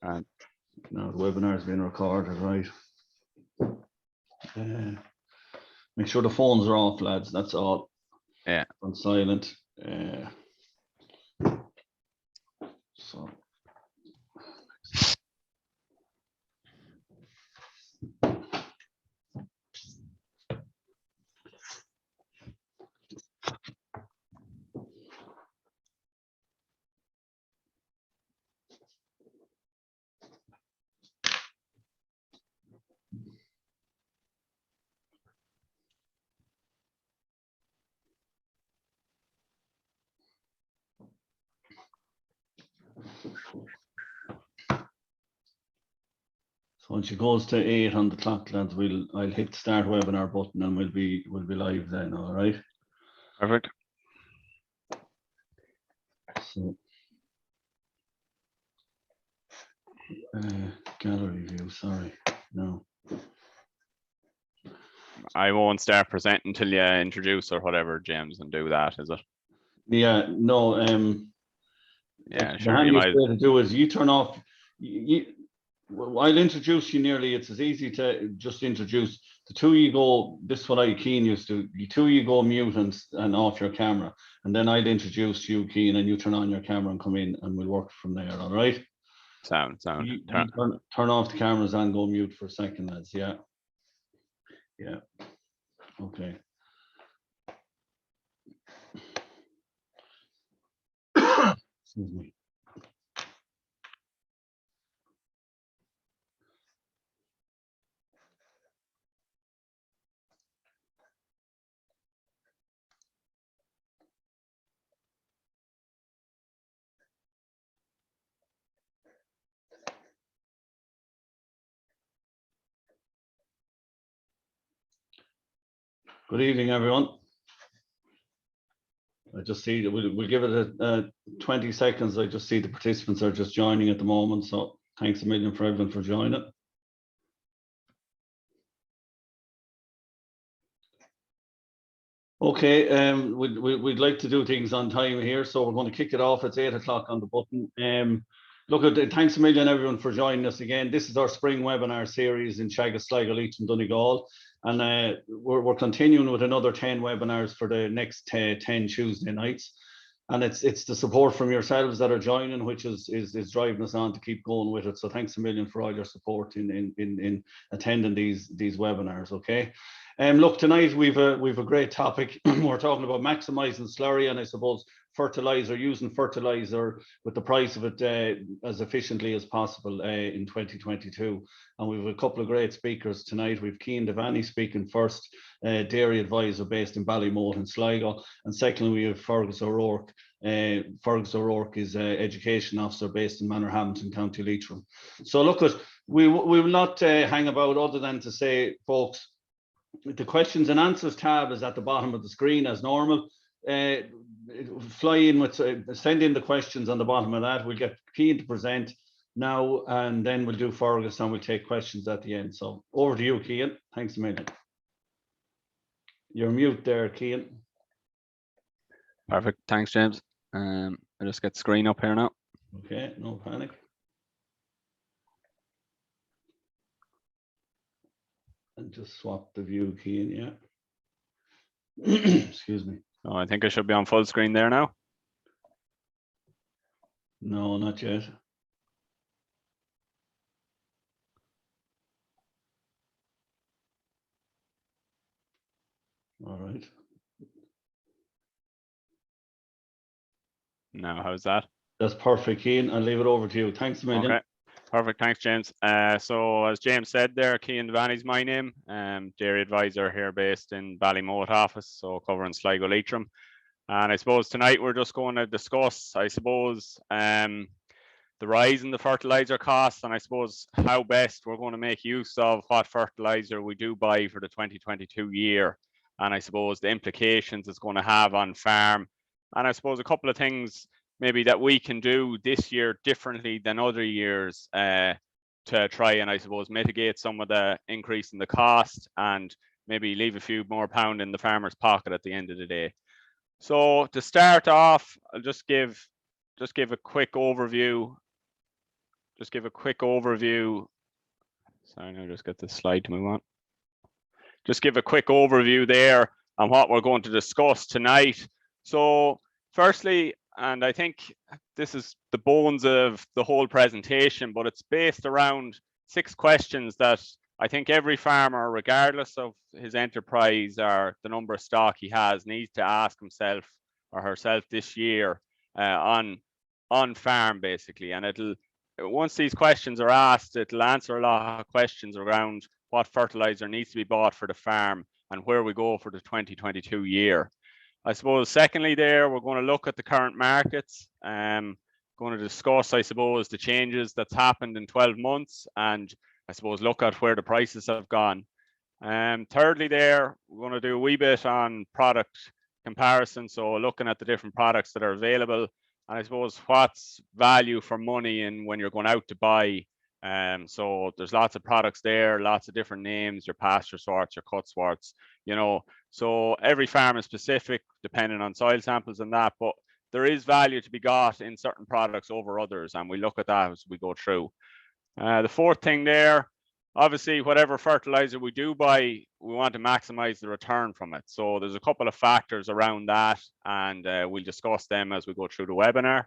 And now the webinar is being recorded, right? Make sure the phones are off, lads. That's all. Yeah. On silent. So. So once it goes to 8 on the clock, lads, I'll hit the start webinar button and we'll be live then. All right. perfect. So gallery view. Sorry, no. I won't start presenting until you introduce or whatever, James, and do that. Is it? Yeah. No. Yeah, the sure. You handiest might. way to do is you turn off. I'll introduce you nearly. It's as easy to just introduce. The two you go, this is what I Cian used to. The two you go mute and off your camera, and then I'd introduce you, Cian, and you turn on your camera and come in, and we'll work from there. All right. Sound. You turn off the cameras and go mute for a second, lads. Yeah. Yeah. Okay. Excuse me. Good evening, everyone. I just see that we'll give it a 20 seconds. I just see the participants are just joining at the moment. So thanks a million for everyone for joining. Okay, we'd like to do things on time here, so we're going to kick it off. It's 8 o'clock on the button. Look, thanks a million everyone for joining us again. This is our spring webinar series in Chaga, Sligo, Leitrim and Donegal, and we're continuing with another 10 webinars for the next 10 Tuesday nights. And it's the support from yourselves that are joining, which is driving us on to keep going with it. So thanks a million for all your support in attending these webinars. Okay. Look, tonight we've a great topic. We're talking about maximising slurry and I suppose fertilizer, using fertilizer with the price of it as efficiently as possible in 2022. And we've a couple of great speakers tonight. We've Cian Devaney speaking first, dairy advisor based in Ballymote in Sligo, and secondly we have Fergus O'Rourke. Fergus O'Rourke is education officer based in Manorhamilton, County Leitrim. So look, we will not hang about other than to say, folks, the questions and answers tab is at the bottom of the screen as normal. Fly in with, send in the questions on the bottom of that. We'll get Cian to present now, and then we'll do Fergus and we'll take questions at the end. So over to you, Cian. Thanks a million. You're mute there, Cian. Perfect. Thanks, James. I just get the screen up here now. Okay, no panic. And just swap the view, Cian, yeah. Excuse me. Oh, I think I should be on full screen there now. No, not yet. All right. Now, how's that? That's perfect, Cian. I'll leave it over to you. Thanks a million. Okay. Perfect. Thanks, James. So as James said there, Cian Devaney's my name. Dairy advisor here based in Ballymote office, so covering Sligo, Leitrim. And I suppose tonight we're just going to discuss, I suppose, the rise in the fertilizer costs, and I suppose how best we're going to make use of what fertilizer we do buy for the 2022 year. And I suppose the implications it's going to have on farm. And I suppose a couple of things maybe that we can do this year differently than other years to try and I suppose mitigate some of the increase in the cost and maybe leave a few more pound in the farmer's pocket at the end of the day. So to start off, I'll just give a quick overview just give a quick overview. Sorry, now just get this slide to move on. Just give a quick overview there on what we're going to discuss tonight. So firstly, and I think this is the bones of the whole presentation, but it's based around 6 questions that I think every farmer, regardless of his enterprise or the number of stock he has, needs to ask himself or herself this year on farm, basically. And once these questions are asked, it'll answer a lot of questions around what fertilizer needs to be bought for the farm and where we go for the 2022 year. I suppose secondly there, we're going to look at the current markets, going to discuss, I suppose, the changes that's happened in 12 months and I suppose look at where the prices have gone. Thirdly there, we're going to do a wee bit on product comparison, so looking at the different products that are available and I suppose what's value for money and when you're going out to buy. So there's lots of products there, lots of different names, your pasture sorts, your cut sorts, you know. So every farm is specific depending on soil samples and that, but there is value to be got in certain products over others, and we look at that as we go through. The fourth thing there, obviously whatever fertilizer we do buy, we want to maximize the return from it. So there's a couple of factors around that, and we'll discuss them as we go through the webinar.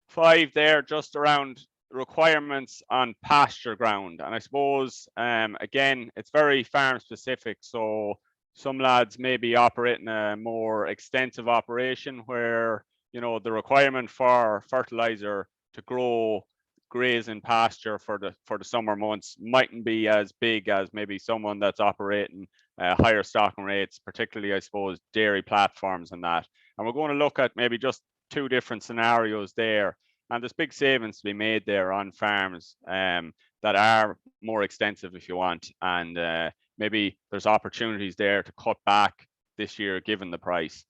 5 there, just around requirements on pasture ground, and I suppose again it's very farm specific, so some lads may be operating a more extensive operation where, you know, the requirement for fertilizer to grow graze in pasture for the summer months mightn't be as big as maybe someone that's operating higher stocking rates, particularly I suppose dairy platforms and that. And we're going to look at maybe just 2 different scenarios there. And there's big savings to be made there on farms that are more extensive if you want. And maybe there's opportunities there to cut back this year given the price.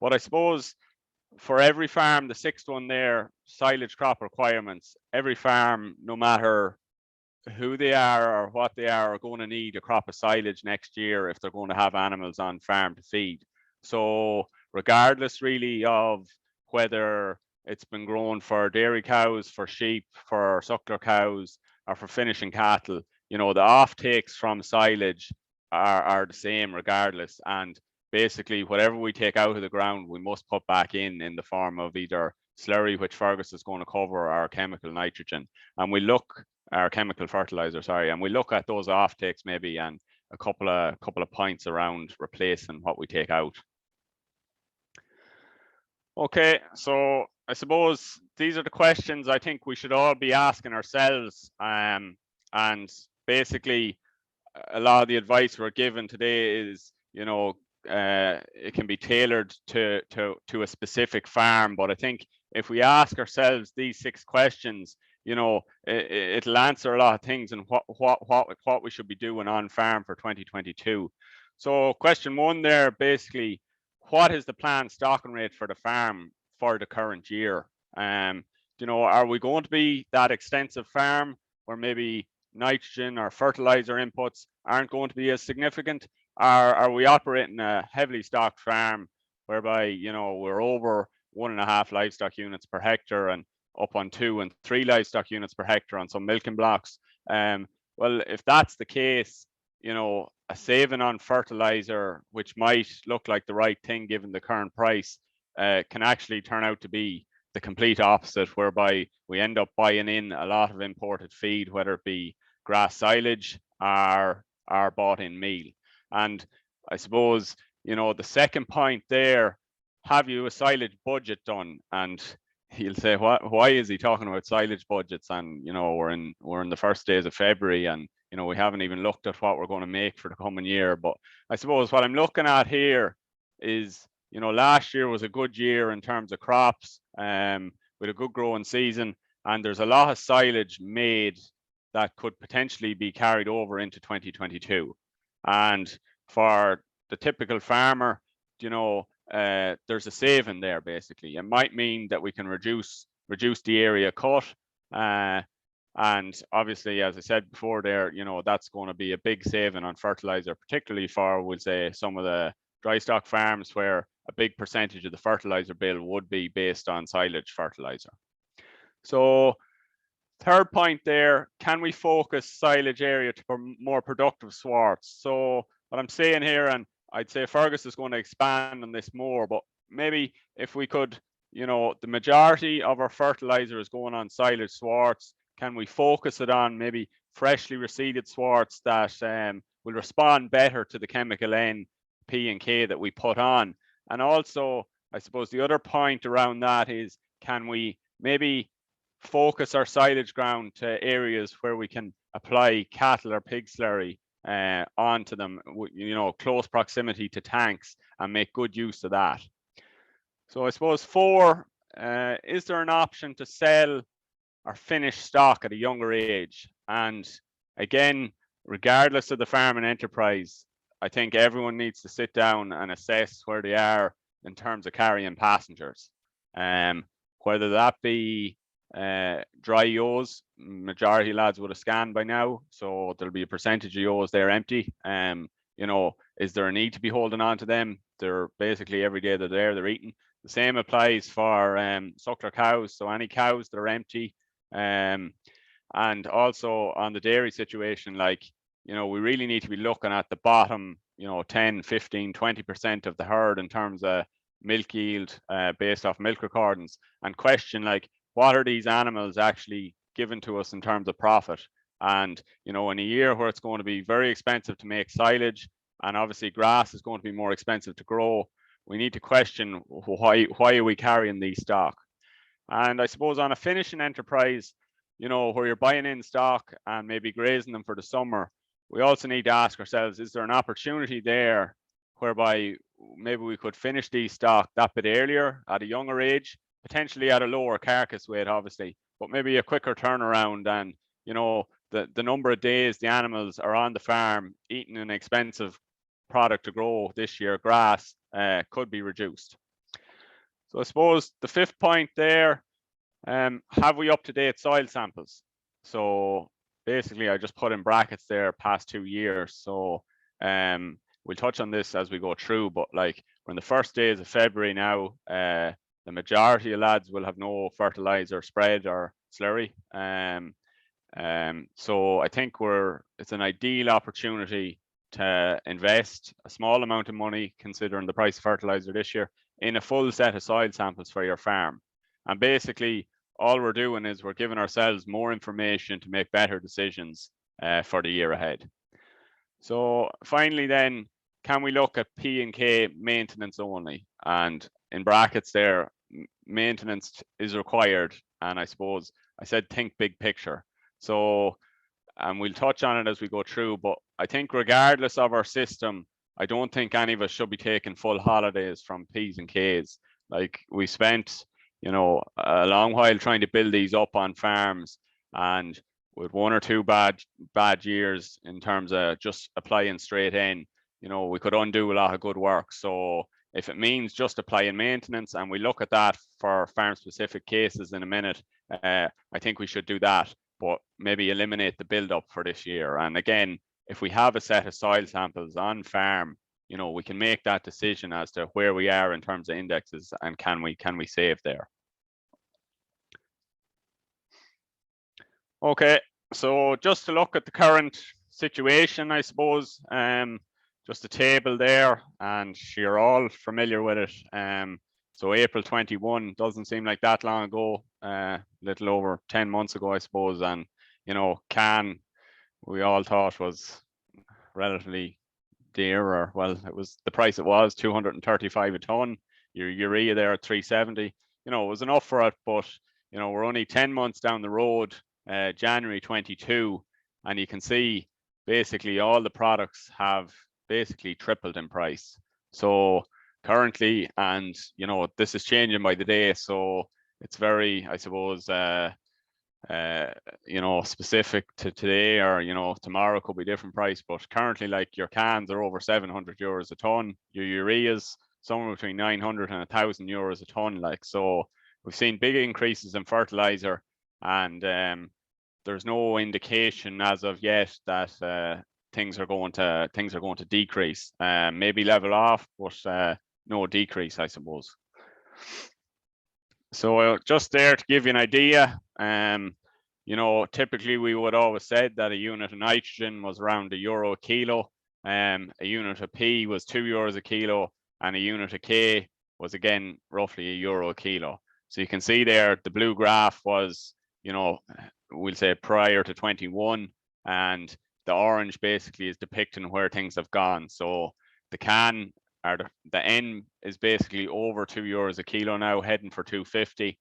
But I suppose for every farm, the 6th one there, silage crop requirements, every farm, no matter who they are or what they are going to need a crop of silage next year if they're going to have animals on farm to feed. So regardless really of whether it's been grown for dairy cows, for sheep, for suckler cows, or for finishing cattle, you know, the offtakes from silage are the same regardless. And basically, whatever we take out of the ground, we must put back in the form of either slurry, which Fergus is going to cover, or chemical nitrogen. And we look, our chemical fertilizer, sorry, and we look at those offtakes maybe and a couple of points around replacing what we take out. Okay, so I suppose these are the questions I think we should all be asking ourselves, and basically a lot of the advice we're given today is, you know, it can be tailored to a specific farm, but I think if we ask ourselves these 6 questions, you know, it'll answer a lot of things and what we should be doing on farm for 2022. So question 1 there, basically, what is the planned stocking rate for the farm for the current year? You know, are we going to be that extensive farm where maybe nitrogen or fertilizer inputs aren't going to be as significant? Are we operating a heavily stocked farm whereby, you know, we're over 1.5 livestock units per hectare and up on 2 and 3 livestock units per hectare on some milking blocks? Well, if that's the case, you know, a saving on fertilizer, which might look like the right thing given the current price, can actually turn out to be the complete opposite, whereby we end up buying in a lot of imported feed, whether it be grass silage or bought in meal. And I suppose, you know, the second point there, have you a silage budget done? And he'll say, why is he talking about silage budgets? And, you know, we're in the first days of February and, you know, we haven't even looked at what we're going to make for the coming year. But I suppose what I'm looking at here is, you know, last year was a good year in terms of crops, with a good growing season, and there's a lot of silage made that could potentially be carried over into 2022. And for the typical farmer, you know, there's a saving there basically. It might mean that we can reduce the area cut, and obviously, as I said before there, you know, that's going to be a big saving on fertilizer, particularly for, we'll say, some of the dry stock farms where a big percentage of the fertilizer bill would be based on silage fertilizer. So Third point there, can we focus silage area to more productive swarts? So what I'm saying here, and I'd say Fergus is going to expand on this more, but maybe if we could, you know, the majority of our fertilizer is going on silage swarts. Can we focus it on maybe freshly reseeded swarts that will respond better to the chemical N, P and K that we put on? And also, I suppose the other point around that is, can we maybe focus our silage ground to areas where we can apply cattle or pig slurry onto them, you know, close proximity to tanks, and make good use of that. So I suppose 4, is there an option to sell or finish stock at a younger age? And again, regardless of the farming enterprise, I think everyone needs to sit down and assess where they are in terms of carrying passengers. Whether that be dry ewes, majority of lads would have scanned by now, so there'll be a percentage of ewes there empty. You know, is there a need to be holding on to them? They're basically every day they're eating. The same applies for suckler cows, so any cows that are empty. And also on the dairy situation, like, you know, we really need to be looking at the bottom, you know, 10, 15, 20% of the herd in terms of milk yield based off milk recordings, and question, like, what are these animals actually given to us in terms of profit? And, you know, in a year where it's going to be very expensive to make silage, and obviously grass is going to be more expensive to grow, we need to question why are we carrying these stock? And I suppose on a finishing enterprise, you know, where you're buying in stock and maybe grazing them for the summer, we also need to ask ourselves, is there an opportunity there whereby maybe we could finish these stock that bit earlier at a younger age, potentially at a lower carcass weight, obviously, but maybe a quicker turnaround, and, you know, the number of days the animals are on the farm eating an expensive product to grow this year, grass, could be reduced. So I suppose the 5th point there, have we up-to-date soil samples? So basically I just put in brackets there past 2 years. So we'll touch on this as we go through, but like, we're in the first days of February now. The majority of lads will have no fertilizer spread or slurry. So I think it's an ideal opportunity to invest a small amount of money, considering the price of fertilizer this year, in a full set of soil samples for your farm. And basically all we're doing is we're giving ourselves more information to make better decisions for the year ahead. So finally then, can we look at P and K maintenance only? And in brackets there, maintenance is required. And I suppose I said think big picture. So, and we'll touch on it as we go through, but I think regardless of our system, I don't think any of us should be taking full holidays from P's and K's. Like, we spent, you know, a long while trying to build these up on farms, and with 1 or 2 bad years in terms of just applying straight in, you know, we could undo a lot of good work. So if it means just applying maintenance, and we look at that for farm specific cases in a minute, I think we should do that, but maybe eliminate the build up for this year. And again, if we have a set of soil samples on farm, you know, we can make that decision as to where we are in terms of indexes, and can we save there. Okay, so just to look at the current situation, I suppose, just a table there, and you're all familiar with it. So April 21 doesn't seem like that long ago, little over 10 months ago, I suppose. And, you know, can, we all thought was relatively dear, or, well, it was the price it was, 235 a ton. Your urea there at 370, you know, it was enough for it, but, you know, we're only 10 months down the road, January 22, and you can see basically all the products have basically tripled in price. So currently, and, you know, this is changing by the day, so it's very, I suppose, you know, specific to today, or, you know, tomorrow could be a different price, but currently, like, your cans are over 700 euros a ton, your ureas somewhere between 900 and 1,000 euros a ton. Like, so we've seen big increases in fertilizer, and there's no indication as of yet that things are going to decrease. Maybe level off, but no decrease, I suppose. So just there to give you an idea, you know, typically we would always said that a unit of nitrogen was around €1 a kilo, a unit of P was €2 a kilo, and a unit of K was again roughly €1 a kilo. So you can see there the blue graph was, you know, we'll say prior to 21, and the orange basically is depicting where things have gone. So the can, or the N is basically over €2 a kilo now, heading for 250.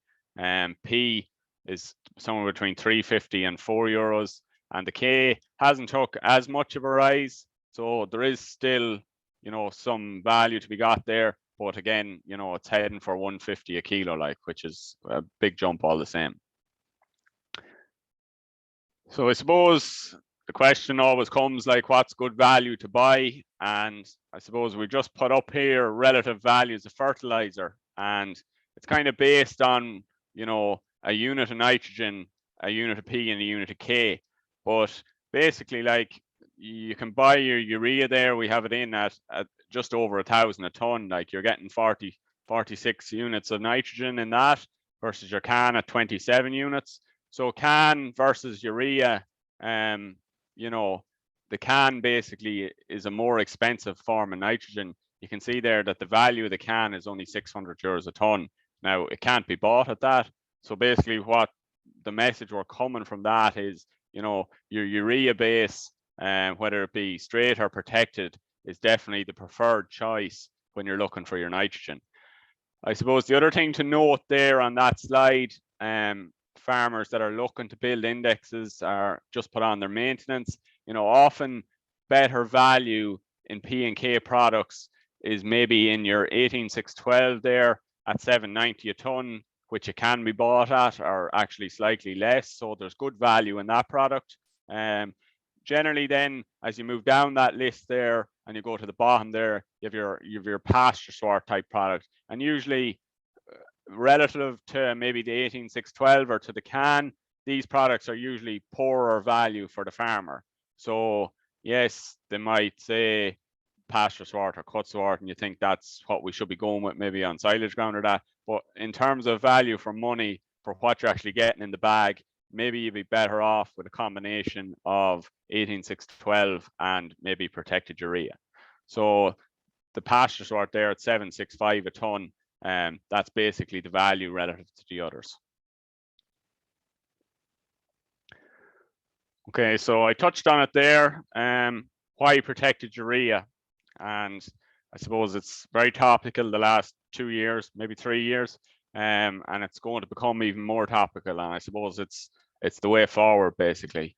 P is somewhere between 350 and €4, and the K hasn't took as much of a rise. So there is still, you know, some value to be got there. But again, you know, it's heading for 150 a kilo, like, which is a big jump all the same. So I suppose the question always comes, like, what's good value to buy? And I suppose we just put up here relative values of fertilizer, and it's kind of based on, you know, a unit of nitrogen, a unit of P, and a unit of K. But basically, like, you can buy your urea there. We have it in at just over 1,000 a ton. Like, you're getting 46 units of nitrogen in that versus your can at 27 units. So can versus urea, you know, the can basically is a more expensive form of nitrogen. You can see there that the value of the can is only €600 a ton. Now, it can't be bought at that. So basically what the message we're coming from that is, you know, your urea base, whether it be straight or protected, is definitely the preferred choice when you're looking for your nitrogen. I suppose the other thing to note there on that slide, farmers that are looking to build indexes are just put on their maintenance. You know, often better value in P and K products is maybe in your 18612 there at 790 a ton, which it can be bought at, or actually slightly less. So there's good value in that product. Generally then, as you move down that list there and you go to the bottom there, you have your pasture sort type product, and usually relative to maybe the 18612 or to the can, these products are usually poorer value for the farmer. So yes, they might say pasture sort or cut sort, and you think that's what we should be going with maybe on silage ground or that. But in terms of value for money for what you're actually getting in the bag, maybe you'd be better off with a combination of 18612 and maybe protected urea. So the pasture sort there at 765 a ton, that's basically the value relative to the others. Okay, so I touched on it there. Why protected urea? And I suppose it's very topical the last 2 years, maybe 3 years, and it's going to become even more topical. And I suppose it's the way forward, basically.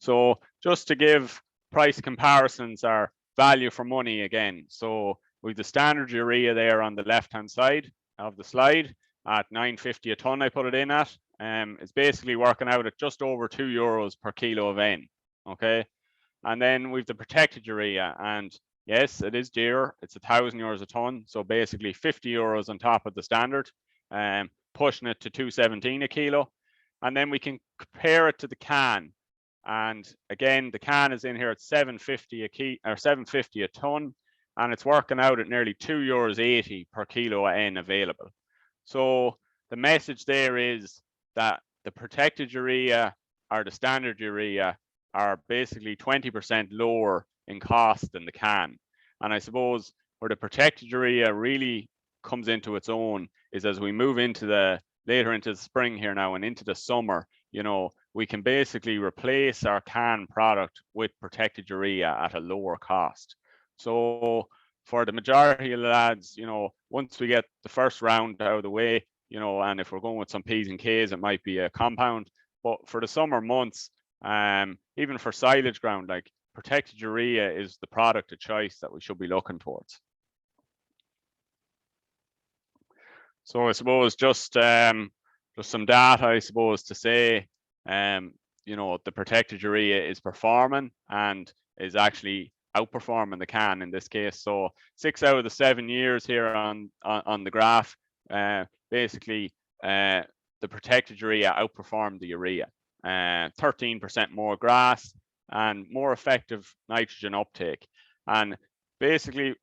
So just to give price comparisons or value for money again. So with the standard urea there on the left-hand side of the slide at 950 a ton, I put it in at. It's basically working out at just over €2 per kilo of N. Okay, and then we've the protected urea, and yes, it is dear. It's €1,000 a ton, so basically €50 on top of the standard, pushing it to 217 a kilo. And then we can compare it to the can, and again, the can is in here at 750 a ton, and it's working out at nearly €2.80 per kilo of N available. So the message there is that the protected urea or the standard urea are basically 20% lower in cost than the can. And I suppose where the protected urea really comes into its own is as we move into later into the spring here now and into the summer, you know, we can basically replace our can product with protected urea at a lower cost. So for the majority of the lads, you know, once we get the first round out of the way, you know, and if we're going with some P's and K's, it might be a compound. But for the summer months, even for silage ground, like, protected urea is the product of choice that we should be looking towards. So I suppose just some data, I suppose, to say, you know, the protected urea is performing and is actually outperforming the can in this case. So 6 out of the 7 years here on the graph, basically the protected urea outperformed the urea. 13% more grass and more effective nitrogen uptake. And basically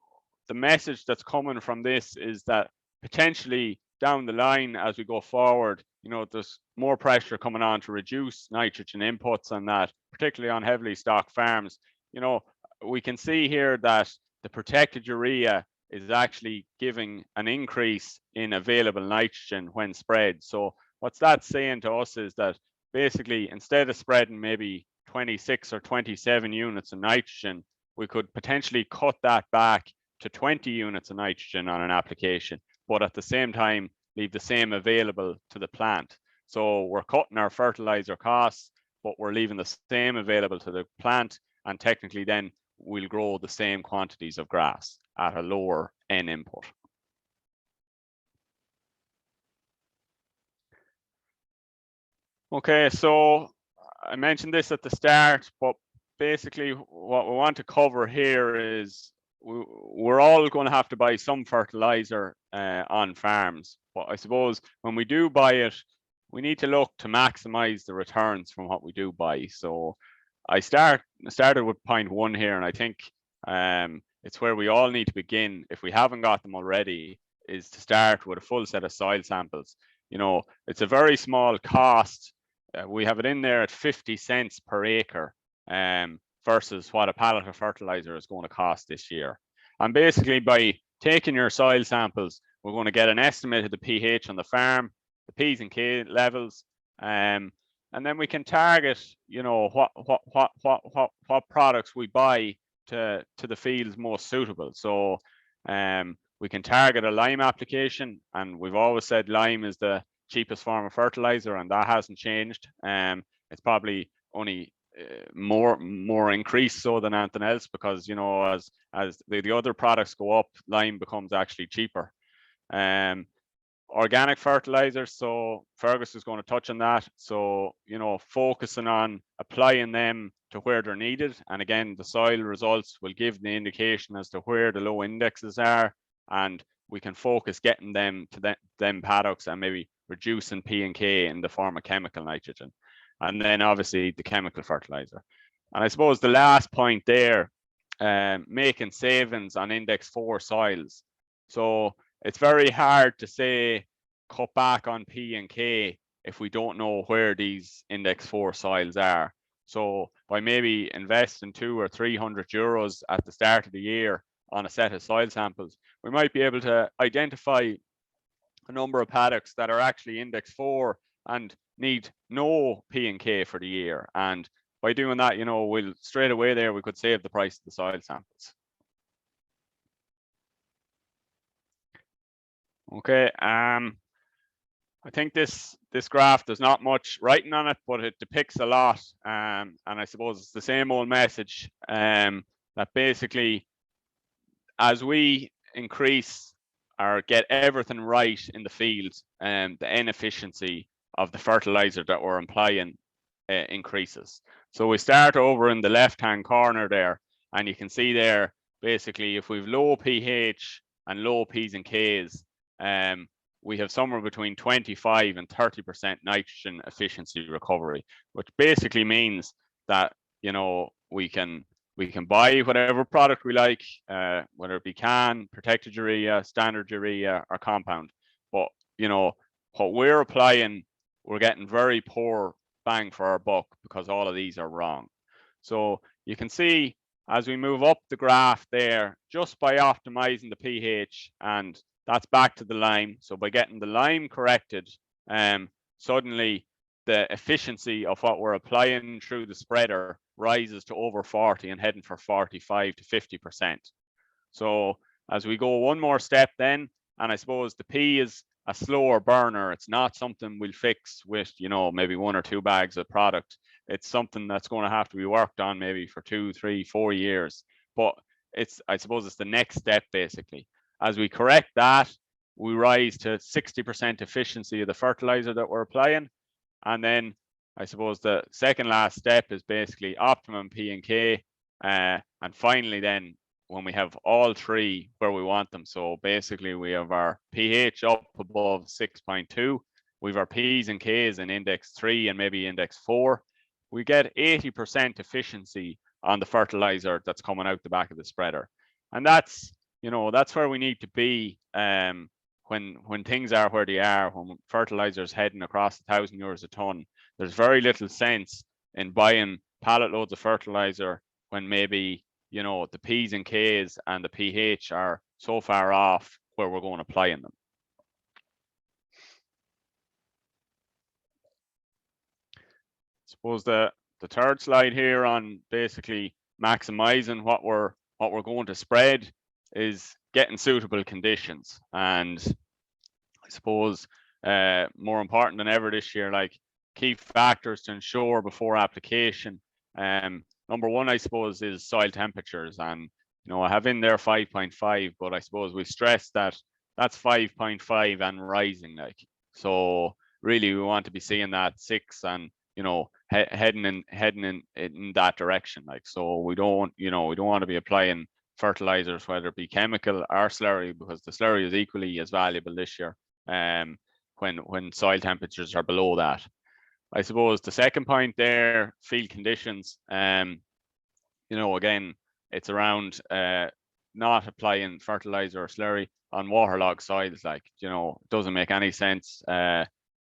the message that's coming from this is that potentially down the line as we go forward, you know, there's more pressure coming on to reduce nitrogen inputs on that, particularly on heavily stocked farms. You know, we can see here that the protected urea is actually giving an increase in available nitrogen when spread. So what's that saying to us is that basically instead of spreading maybe 26 or 27 units of nitrogen, we could potentially cut that back to 20 units of nitrogen on an application, but at the same time leave the same available to the plant. So we're cutting our fertilizer costs, but we're leaving the same available to the plant, and technically then we'll grow the same quantities of grass at a lower N input. Okay, so I mentioned this at the start, but basically what we want to cover here is we're all going to have to buy some fertilizer on farms. But I suppose when we do buy it, we need to look to maximize the returns from what we do buy. So I started with point 1 here, and I think it's where we all need to begin, if we haven't got them already, is to start with a full set of soil samples. You know, it's a very small cost. We have it in there at 50 cents per acre versus what a pallet of fertilizer is going to cost this year. And basically by taking your soil samples, we're going to get an estimate of the pH on the farm, the P's and K levels, and then we can target, you know, what products we buy to the fields most suitable. So we can target a Lyme application, and we've always said Lyme is the cheapest form of fertilizer, and that hasn't changed. It's probably only more increased so than anything else, because, you know, as the other products go up, Lyme becomes actually cheaper. Organic fertilizers, so Fergus is going to touch on that. So, you know, focusing on applying them to where they're needed, and again, the soil results will give the indication as to where the low indexes are, and we can focus getting them to them paddocks and maybe reducing P and K in the form of chemical nitrogen, and then obviously the chemical fertilizer. And I suppose the last point there, making savings on index 4 soils. So it's very hard to say cut back on P and K if we don't know where these index 4 soils are. So by maybe investing 200 or 300 euros at the start of the year on a set of soil samples, we might be able to identify a number of paddocks that are actually index 4 and need no P and K for the year. And by doing that, you know, we'll straight away there, we could save the price of the soil samples. Okay, I think this graph, there's not much writing on it, but it depicts a lot. And I suppose it's the same old message, that basically as we increase or get everything right in the field, the N efficiency of the fertilizer that we're applying increases. So we start over in the left-hand corner there, and you can see there, basically, if we've low pH and low P's and K's, we have somewhere between 25 and 30% nitrogen efficiency recovery, which basically means that, you know, we can buy whatever product we like, whether it be can, protected urea, standard urea, or compound. But, you know, what we're applying, we're getting very poor bang for our buck because all of these are wrong. So you can see as we move up the graph there, just by optimizing the pH, and that's back to the Lyme. So by getting the Lyme corrected, suddenly the efficiency of what we're applying through the spreader rises to over 40 and heading for 45 to 50%. So as we go one more step then, and I suppose the P is a slower burner. It's not something we'll fix with, you know, maybe 1 or 2 bags of product. It's something that's going to have to be worked on maybe for 2, 3, 4 years. But I suppose it's the next step basically. As we correct that, we rise to 60% efficiency of the fertilizer that we're applying. And then I suppose the second last step is basically optimum P and K. And finally then, when we have all three where we want them, so basically we have our pH up above 6.2, we have our P's and K's in index 3 and maybe index 4, we get 80% efficiency on the fertilizer that's coming out the back of the spreader. And that's, you know, that's where we need to be when things are where they are, when fertilizers heading across €1,000 a ton, there's very little sense in buying pallet loads of fertilizer when maybe, you know, the P's and K's and the pH are so far off where we're going to apply in them. I suppose the third slide here on basically maximizing what we're going to spread is getting suitable conditions. And I suppose more important than ever this year, like key factors to ensure before application. Number one, I suppose, is soil temperatures. And, you know, I have in there 5.5, but I suppose we stress that that's 5.5 and rising. Like, so really we want to be seeing that 6 and, you know, heading in that direction. Like, so we don't want to be applying fertilizers, whether it be chemical or slurry, because the slurry is equally as valuable this year when soil temperatures are below that. I suppose the second point there, field conditions. You know, again, it's around not applying fertilizer or slurry on waterlogged soils. Like, you know, it doesn't make any sense.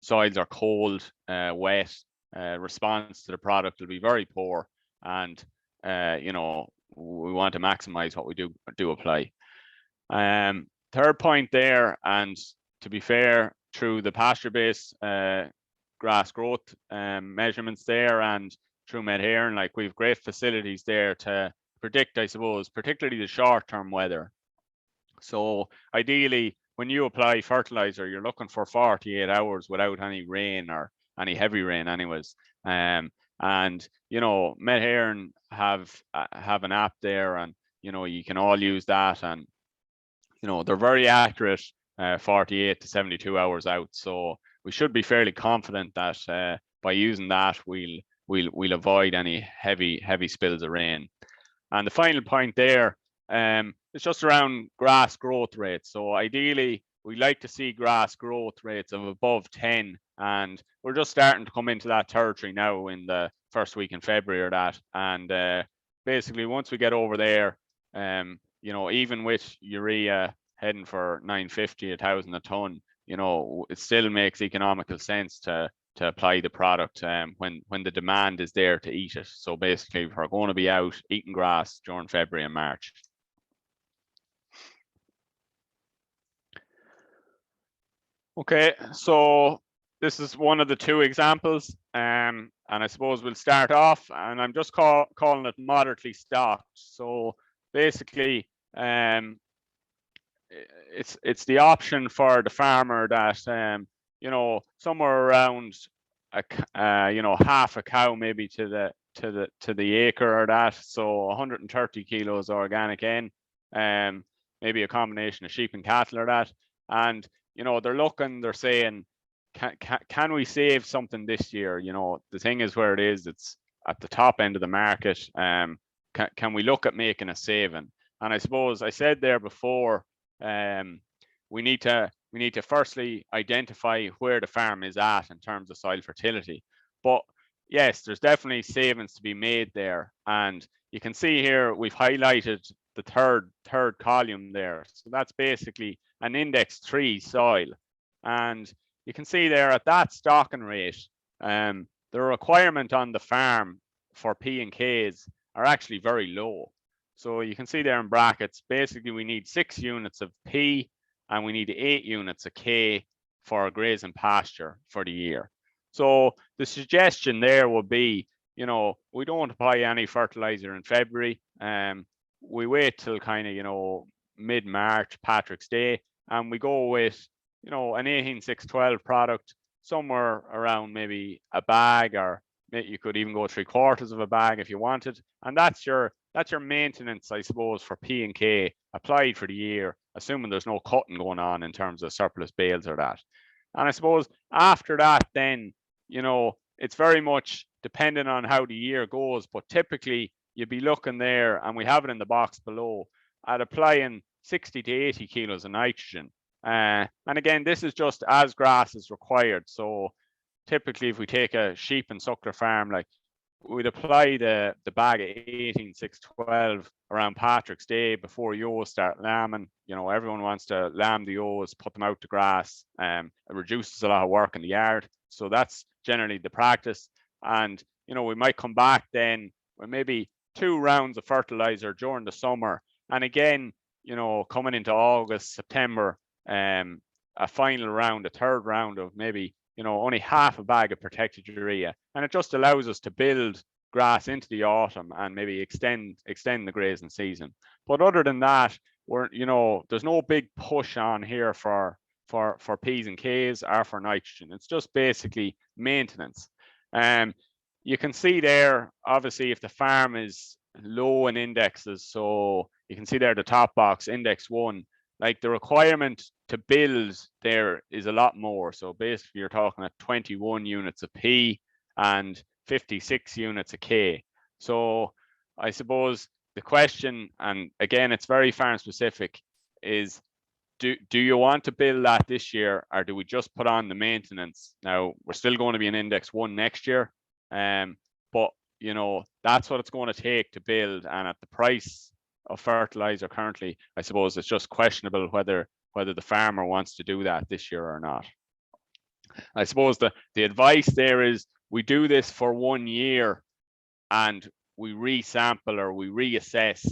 Soils are cold, wet. Response to the product will be very poor, and you know, we want to maximize what we do apply. Third point there, and to be fair, through the pasture-based grass growth measurements there, and through Manhole, like, we've great facilities there to predict, I suppose, particularly the short-term weather. So ideally, when you apply fertilizer, you're looking for 48 hours without any rain or any heavy rain anyways. And, you know, Manhole have an app there, and, you know, you can all use that, and, you know, they're very accurate, 48 to 72 hours out. So we should be fairly confident that by using that, we'll avoid any heavy spills of rain. And the final point there, it's just around grass growth rates. So ideally, we like to see grass growth rates of above 10, and we're just starting to come into that territory now in the first week in February or that. And basically, once we get over there, you know, even with urea heading for 950, 1,000 a ton, you know, it still makes economical sense to apply the product when the demand is there to eat it. So basically, we're going to be out eating grass during February and March. Okay, so this is one of the two examples, and I suppose we'll start off, and I'm just calling it moderately stocked. So basically, it's the option for the farmer that you know, somewhere around you know, half a cow maybe to the acre or that, so 130 kilos organic N, maybe a combination of sheep and cattle or that. And, you know, they're saying, can we save something this year? You know, the thing is where it is, it's at the top end of the market. Can we look at making a saving? And I suppose I said there before, we need to firstly identify where the farm is at in terms of soil fertility. But yes, there's definitely savings to be made there. And you can see here, we've highlighted the third column there. So that's basically an index 3 soil. And you can see there at that stocking rate, the requirement on the farm for P and Ks are actually very low. So you can see there in brackets, basically we need 6 units of P and we need 8 units of K for graze and pasture for the year. So the suggestion there would be, you know, we don't apply any fertilizer in February. We wait till kind of, you know, mid-March, Patrick's Day, and we go with, you know, an 18-6-12 product, somewhere around maybe a bag, or you could even go 3/4 of a bag if you wanted. And that's your maintenance, I suppose, for P and K applied for the year, assuming there's no cutting going on in terms of surplus bales or that. And I suppose after that, then, you know, it's very much dependent on how the year goes, but typically you'd be looking there, and we have it in the box below, at applying 60 to 80 kilos of nitrogen. And again, this is just as grass is required. So typically, if we take a sheep and suckler farm, like, we'd apply the bag of 18,612 around Patrick's Day before ewes start lambing. You know, everyone wants to lamb the ewes, put them out to grass. It reduces a lot of work in the yard. So that's generally the practice. And, you know, we might come back then with maybe 2 rounds of fertilizer during the summer. And again, you know, coming into August, September, a final round, a 3rd round of maybe, you know, only half a bag of protected urea. And it just allows us to build grass into the autumn and maybe extend the grazing season. But other than that, you know, there's no big push on here for P's and K's or for nitrogen. It's just basically maintenance. You can see there, obviously, if the farm is low in indexes, so you can see there the top box, index 1, like the requirement to build there is a lot more. So basically you're talking at 21 units of P and 56 units of K. So I suppose the question, and again, it's very farm specific, is do you want to build that this year, or do we just put on the maintenance? Now, we're still going to be in index 1 next year, but you know, that's what it's going to take to build. And at the price of fertilizer currently, I suppose it's just questionable whether the farmer wants to do that this year or not. I suppose the advice there is we do this for 1 year and we resample or we reassess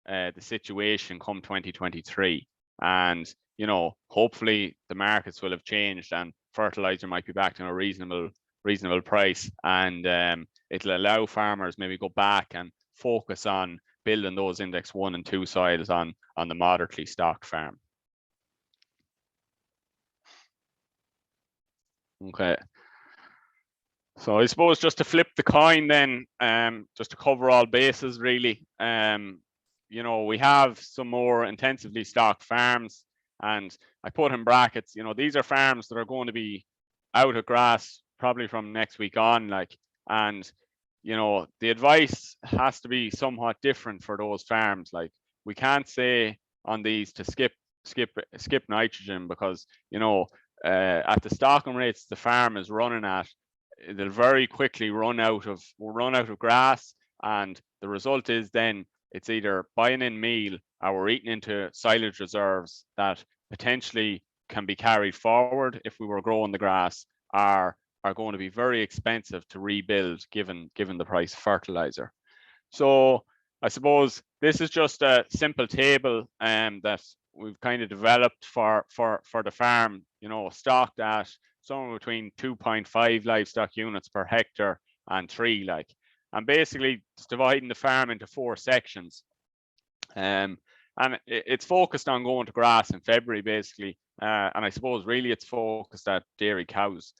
the situation come 2023. And, you know, hopefully the markets will have changed and fertilizer might be back to a reasonable price, and it'll allow farmers maybe go back and focus on building those index 1 and 2 soils on the moderately stocked farm. Okay. So I suppose just to flip the coin then, just to cover all bases really, you know, we have some more intensively stocked farms, and I put in brackets, you know, these are farms that are going to be out of grass probably from next week on, like, and you know, the advice has to be somewhat different for those farms. Like, we can't say on these to skip nitrogen, because, you know, at the stocking rates the farm is running at, they'll very quickly run out of grass, and the result is then it's either buying in meal or we're eating into silage reserves that potentially can be carried forward if we were growing the grass, are going to be very expensive to rebuild given the price of fertilizer. So I suppose this is just a simple table that we've kind of developed for the farm, you know, stocked at somewhere between 2.5 livestock units per hectare and 3, like, and basically it's dividing the farm into 4 sections. And it's focused on going to grass in February basically, and I suppose really it's focused at dairy cows.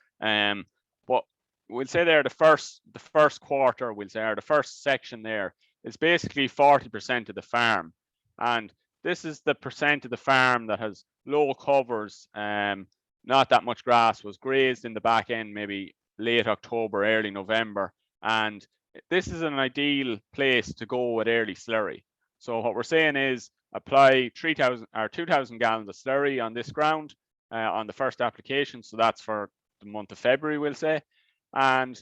But we'll say there the first quarter, we'll say, or the first section there is basically 40% of the farm, and this is the percent of the farm that has low covers, not that much grass, was grazed in the back end maybe late October, early November, and this is an ideal place to go with early slurry. So what we're saying is apply 3,000 or 2,000 gallons of slurry on this ground on the first application. So that's for the month of February, we'll say. And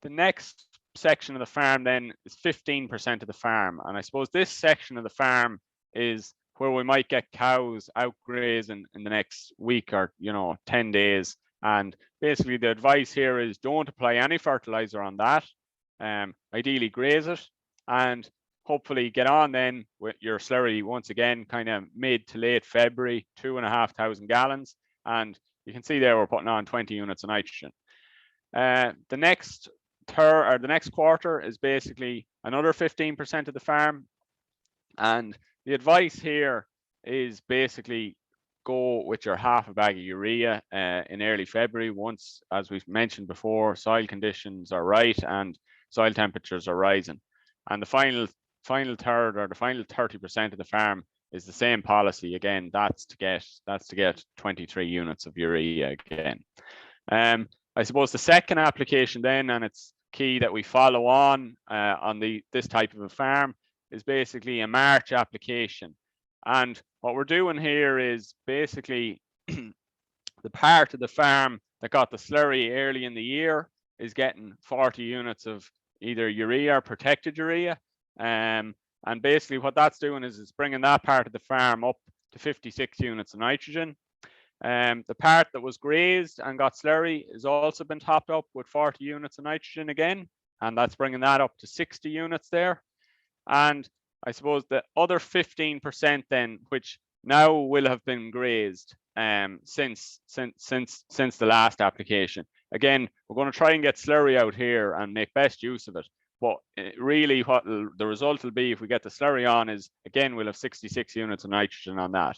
the next section of the farm then is 15% of the farm. And I suppose this section of the farm is where we might get cows out grazing in the next week or, you know, 10 days. And basically the advice here is don't apply any fertilizer on that. Ideally graze it, and hopefully get on then with your slurry once again, kind of mid to late February, 2,500 gallons. And you can see there we're putting on 20 units of nitrogen. The next quarter is basically another 15% of the farm. And the advice here is basically go with your half a bag of urea in early February, once, as we've mentioned before, soil conditions are right and soil temperatures are rising. And the final third, or the final 30% of the farm, is the same policy again. That's to get 23 units of urea again. I suppose the second application then, and it's key that we follow on this type of a farm, is basically a March application. And what we're doing here is basically the part of the farm that got the slurry early in the year is getting 40 units of either urea or protected urea. And basically what that's doing is it's bringing that part of the farm up to 56 units of nitrogen. The part that was grazed and got slurry has also been topped up with 40 units of nitrogen again, and that's bringing that up to 60 units there. And I suppose the other 15% then, which now will have been grazed since the last application. Again, we're going to try and get slurry out here and make best use of it. But really what the result will be if we get the slurry on is, again, we'll have 66 units of nitrogen on that.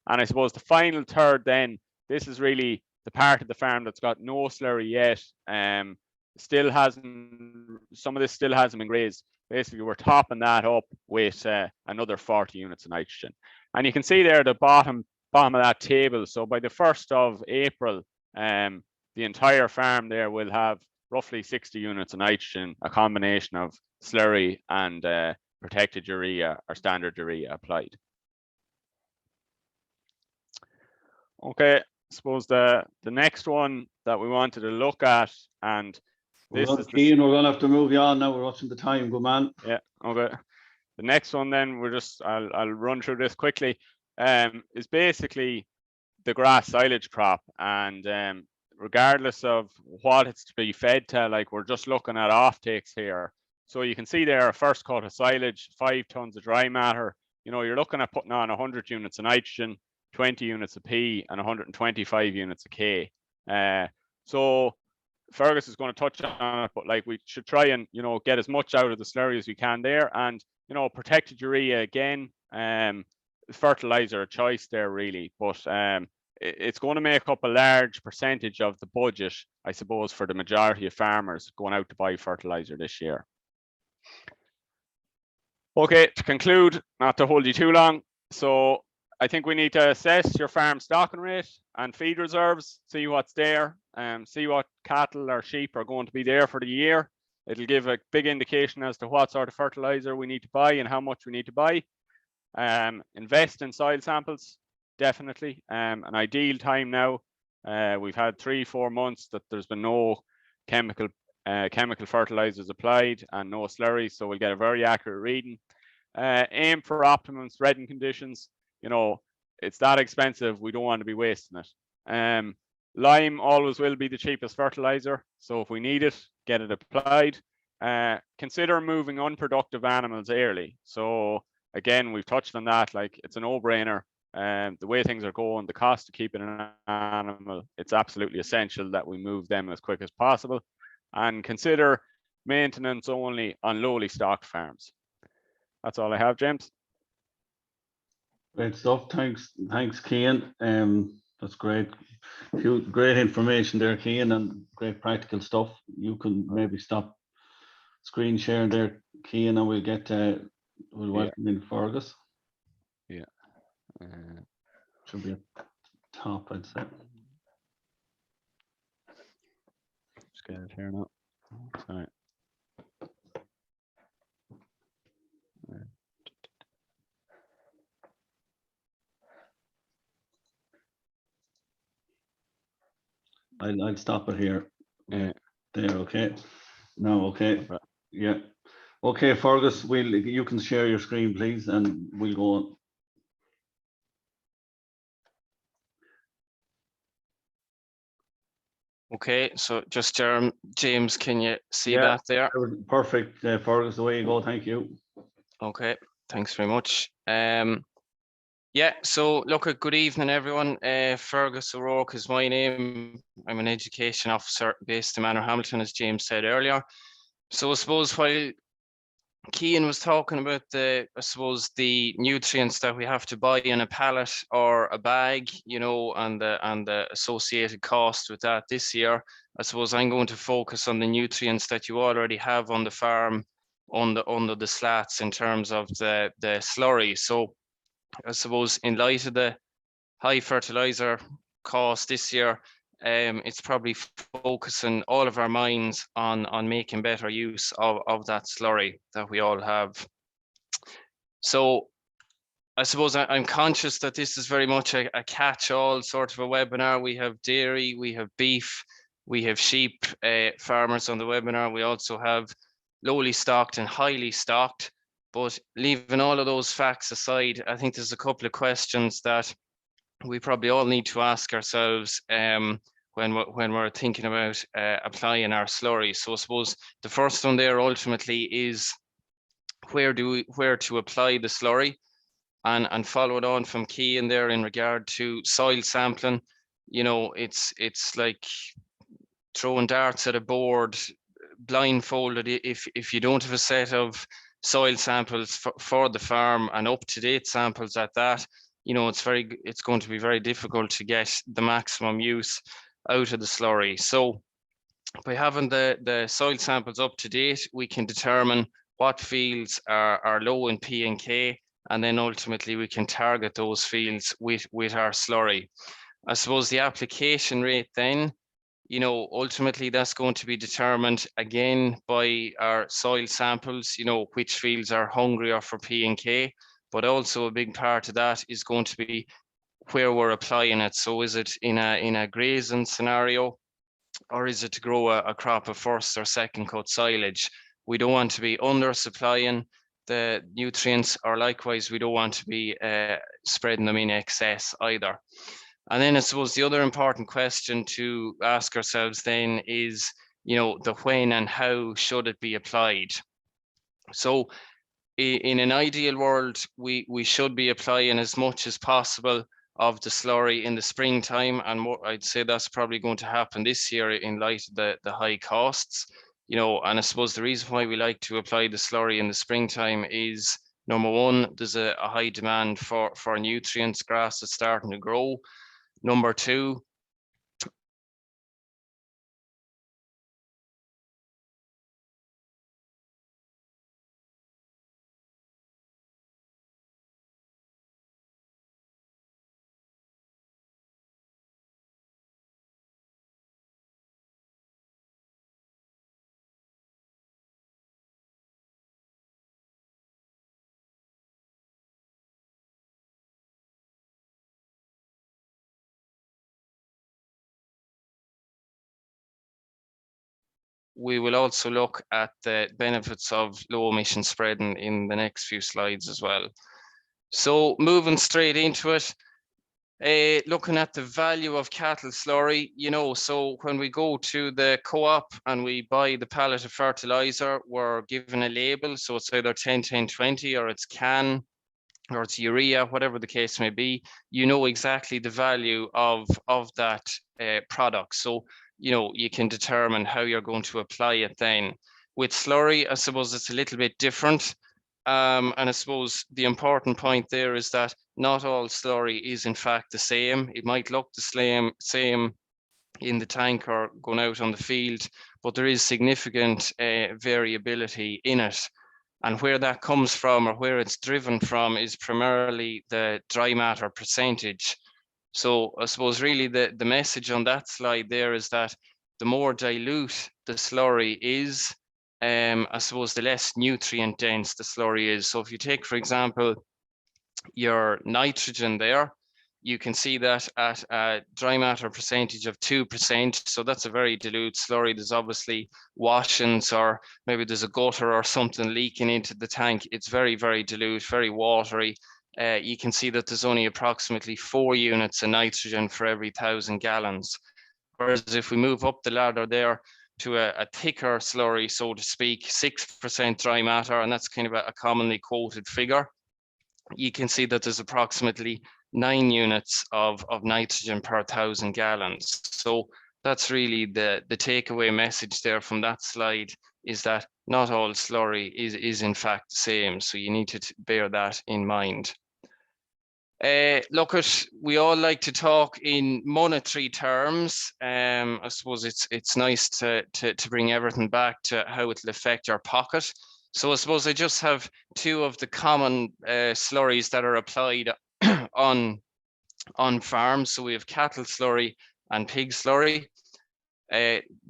And I suppose the final third then, this is really the part of the farm that's got no slurry yet. Still hasn't, some of this still hasn't been grazed. Basically, we're topping that up with another 40 units of nitrogen. And you can see there the bottom of that table. So by the 1st of April, the entire farm there will have roughly 60 units of nitrogen, a combination of slurry and protected urea or standard urea applied. Okay, I suppose the next one that we wanted to look at, and this is Cian, we're gonna have to move you on now. We're watching the time, good man. Yeah, okay. The next one then, I'll run through this quickly. Is basically the grass silage crop, and regardless of what it's to be fed to, like we're just looking at offtakes here. So you can see there a first cut of silage, 5 tons of dry matter. You know, you're looking at putting on 100 units of nitrogen, 20 units of P, and 125 units of K. So Fergus is going to touch on it, but like we should try and, you know, get as much out of the slurry as we can there. And, you know, protected urea again, fertilizer a choice there really, but it's going to make up a large percentage of the budget, I suppose, for the majority of farmers going out to buy fertilizer this year. Okay, to conclude, not to hold you too long, so I think we need to assess your farm stocking rate and feed reserves, see what's there, see what cattle or sheep are going to be there for the year. It'll give a big indication as to what sort of fertilizer we need to buy and how much we need to buy. Invest in soil samples, definitely. An ideal time now. We've had 3-4 months that there's been no chemical fertilizers applied and no slurry, so we'll get a very accurate reading. Aim for optimum spreading conditions. You know, it's that expensive, we don't want to be wasting it. Lyme always will be the cheapest fertilizer, so if we need it, get it applied. Consider moving unproductive animals early. So again, we've touched on that, like it's a no-brainer. The way things are going, the cost of keeping an animal, it's absolutely essential that we move them as quick as possible. And consider maintenance only on lowly stocked farms. That's all I have, James. Great stuff. Thanks, Cian. That's great. Great information there, Cian, and great practical stuff. You can maybe stop screen sharing there, Cian, and we'll get we'll welcome in Fergus. Yeah. Should be at top, I'd say. Just get it here now. Sorry. I'll stop it here. Yeah. There, okay. No, okay. Yeah. Okay, Fergus, you can share your screen, please, and we'll go on. Okay, so just James, can you see that there? Perfect, Fergus, away you go, thank you. Okay, thanks very much. Yeah, so look, good evening, everyone. Fergus O'Rourke is my name. I'm an education officer based in Manorhamilton, as James said earlier. So I suppose while Cian was talking about the nutrients that we have to buy in a pallet or a bag, you know, and the associated cost with that this year, I suppose I'm going to focus on the nutrients that you already have on the farm under the slats in terms of the slurry. So I suppose in light of the high fertilizer cost this year, it's probably focusing all of our minds on making better use of that slurry that we all have. So I suppose I'm conscious that this is very much a catch-all sort of a webinar. We have dairy, we have beef, we have sheep farmers on the webinar. We also have lowly stocked and highly stocked. But leaving all of those facts aside, I think there's a couple of questions that we probably all need to ask ourselves when we're thinking about applying our slurry. So I suppose the first one there ultimately is where to apply the slurry, and followed on from Cian there in regard to soil sampling. You know, it's like throwing darts at a board blindfolded if you don't have a set of soil samples for the farm, and up-to-date samples at that. You know, it's going to be very difficult to get the maximum use out of the slurry. So by having the soil samples up to date, we can determine what fields are low in P and K, and then ultimately we can target those fields with our slurry. I suppose the application rate then, you know, ultimately that's going to be determined again by our soil samples, you know, which fields are hungrier for P and K, but also a big part of that is going to be where we're applying it. So is it in a grazing scenario, or is it to grow a crop of first or second cut silage? We don't want to be under supplying the nutrients, or likewise we don't want to be spreading them in excess either. And then I suppose the other important question to ask ourselves then is, you know, the when and how should it be applied? So in an ideal world, we should be applying as much as possible of the slurry in the springtime, and more, I'd say that's probably going to happen this year in light of the high costs. You know, and I suppose the reason why we like to apply the slurry in the springtime is, number one, there's a high demand for nutrients, grass is starting to grow. Number two, we will also look at the benefits of low emission spreading in the next few slides as well. So moving straight into it, looking at the value of cattle slurry, you know, so when we go to the co-op and we buy the pallet of fertilizer, we're given a label. So it's either 10, 10, 20, or it's CAN, or it's urea, whatever the case may be. You know exactly the value of that product. So, you know, you can determine how you're going to apply it then. With slurry, I suppose it's a little bit different. And I suppose the important point there is that not all slurry is in fact the same. It might look the same in the tank or going out on the field, but there is significant variability in it. And where that comes from, or where it's driven from, is primarily the dry matter percentage. So I suppose really the message on that slide there is that the more dilute the slurry is, I suppose the less nutrient dense the slurry is. So if you take, for example, your nitrogen there, you can see that at a dry matter percentage of 2%. So that's a very dilute slurry. There's obviously washings, or maybe there's a gutter or something leaking into the tank. It's very, very dilute, very watery. You can see that there's only approximately 4 units of nitrogen for every 1,000 gallons. Whereas if we move up the ladder there to a thicker slurry, so to speak, 6% dry matter, and that's kind of a commonly quoted figure, you can see that there's approximately 9 units of nitrogen per 1,000 gallons. So that's really the takeaway message there from that slide, is that not all slurry is in fact the same. So you need to bear that in mind. Look, we all like to talk in monetary terms. I suppose it's nice to bring everything back to how it'll affect your pocket. So I suppose I just have two of the common slurries that are applied on farms. So we have cattle slurry and pig slurry.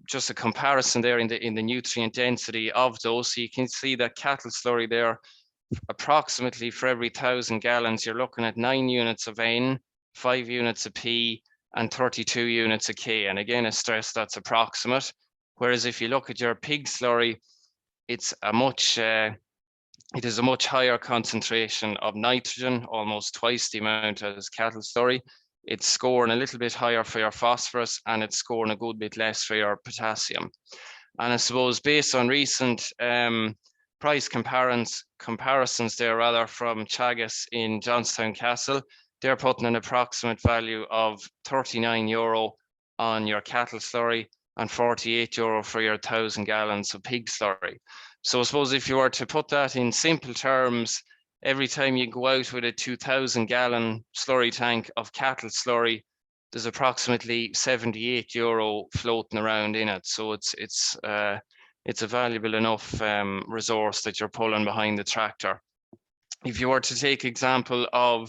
Just a comparison there in the nutrient density of those. So you can see that cattle slurry there, approximately for every 1,000 gallons, you're looking at 9 units of N, 5 units of P, and 32 units of K. And again, I stress that's approximate. Whereas if you look at your pig slurry, it's a much it is a much higher concentration of nitrogen, almost twice the amount as cattle slurry. It's scoring a little bit higher for your phosphorus, and it's scoring a good bit less for your potassium. And I suppose based on recent price comparisons there rather from Teagasc in Johnstown Castle, they're putting an approximate value of €39 on your cattle slurry and €48 for your 1,000 gallons of pig slurry. So I suppose if you were to put that in simple terms, every time you go out with a 2,000 gallon slurry tank of cattle slurry, there's approximately €78 floating around in it. So it's a valuable enough resource that you're pulling behind the tractor. If you were to take example of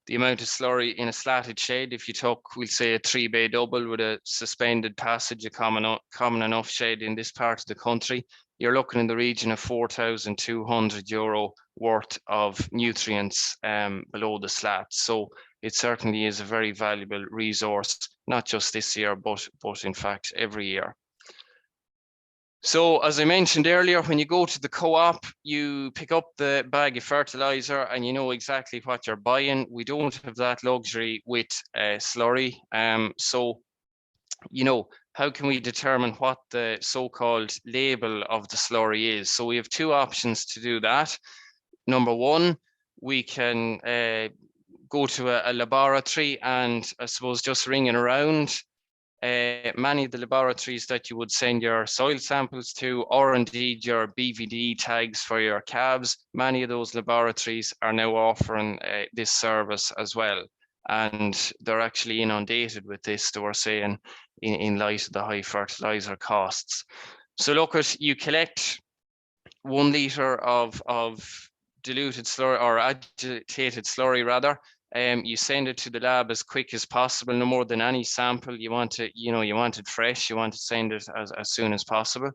the amount of slurry in a slatted shed, if you took, we'll say, a 3-bay double with a suspended passage, a common enough shed in this part of the country, you're looking in the region of €4,200 worth of nutrients below the slat. So it certainly is a very valuable resource, not just this year, but in fact every year. So as I mentioned earlier, when you go to the co-op, you pick up the bag of fertilizer and you know exactly what you're buying. We don't have that luxury with slurry. So, you know, how can we determine what the so-called label of the slurry is? So we have two options to do that. Number one, we can go to a laboratory and I suppose just ringing around many of the laboratories that you would send your soil samples to, or indeed your BVD tags for your calves. Many of those laboratories are now offering this service as well. And they're actually inundated with this, they were saying, in light of the high fertilizer costs. So look, you collect 1 litre of diluted slurry, or agitated slurry rather. You send it to the lab as quick as possible, no more than any sample. You want it, you want it fresh, you want to send it as soon as possible.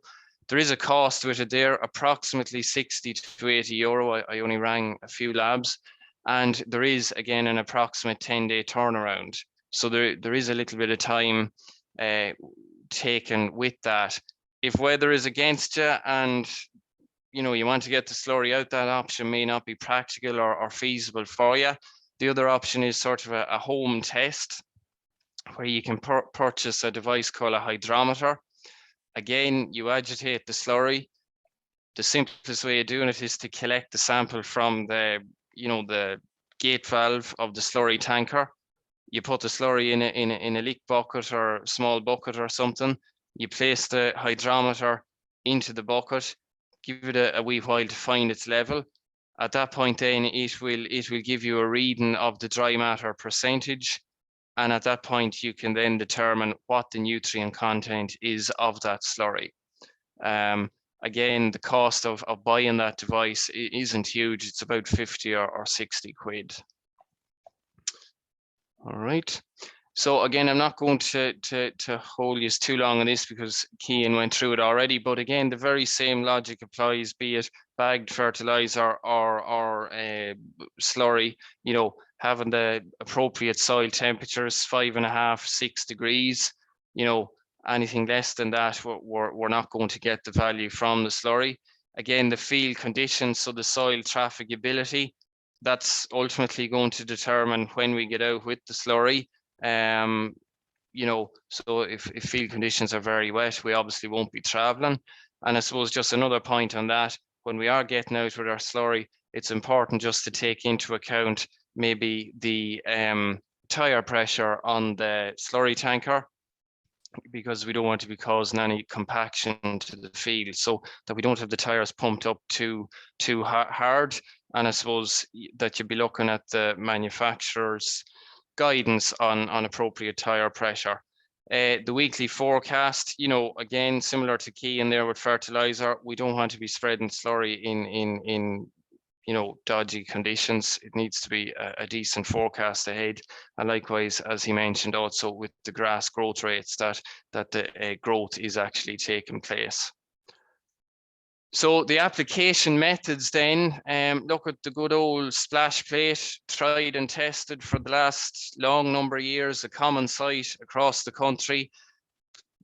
There is a cost with it there, approximately 60 to 80 euro. I only rang a few labs, and there is again an approximate 10-day turnaround. So there is a little bit of time taken with that. If weather is against you and you want to get the slurry out, that option may not be practical or feasible for you. The other option is sort of a home test where you can purchase a device called a hydrometer. Again, you agitate the slurry. The simplest way of doing it is to collect the sample from the gate valve of the slurry tanker. You put the slurry in a leak bucket or small bucket or something. You place the hydrometer into the bucket, give it a wee while to find its level. At that point then it will give you a reading of the dry matter percentage, and at that point you can then determine what the nutrient content is of that slurry. Again, the cost of buying that device isn't huge. It's about 50 or 60 quid. All right. So again, I'm not going to hold you too long on this because Cian went through it already. But again, the very same logic applies, be it bagged fertilizer or slurry. Having the appropriate soil temperatures, 5.5, 6 degrees. Anything less than that, we're not going to get the value from the slurry. Again, the field conditions, so the soil trafficability, that's ultimately going to determine when we get out with the slurry. So if field conditions are very wet, we obviously won't be traveling. And I suppose just another point on that, when we are getting out with our slurry, it's important just to take into account maybe the tire pressure on the slurry tanker, because we don't want to be causing any compaction to the field, so that we don't have the tires pumped up too hard. And I suppose that you'd be looking at the manufacturer's guidance on appropriate tire pressure. The weekly forecast, again, similar to Cian there with fertilizer, we don't want to be spreading slurry in dodgy conditions. It needs to be a decent forecast ahead. And likewise, as he mentioned, also with the grass growth rates, that the growth is actually taking place. So the application methods then, look at the good old splash plate, tried and tested for the last long number of years, a common sight across the country,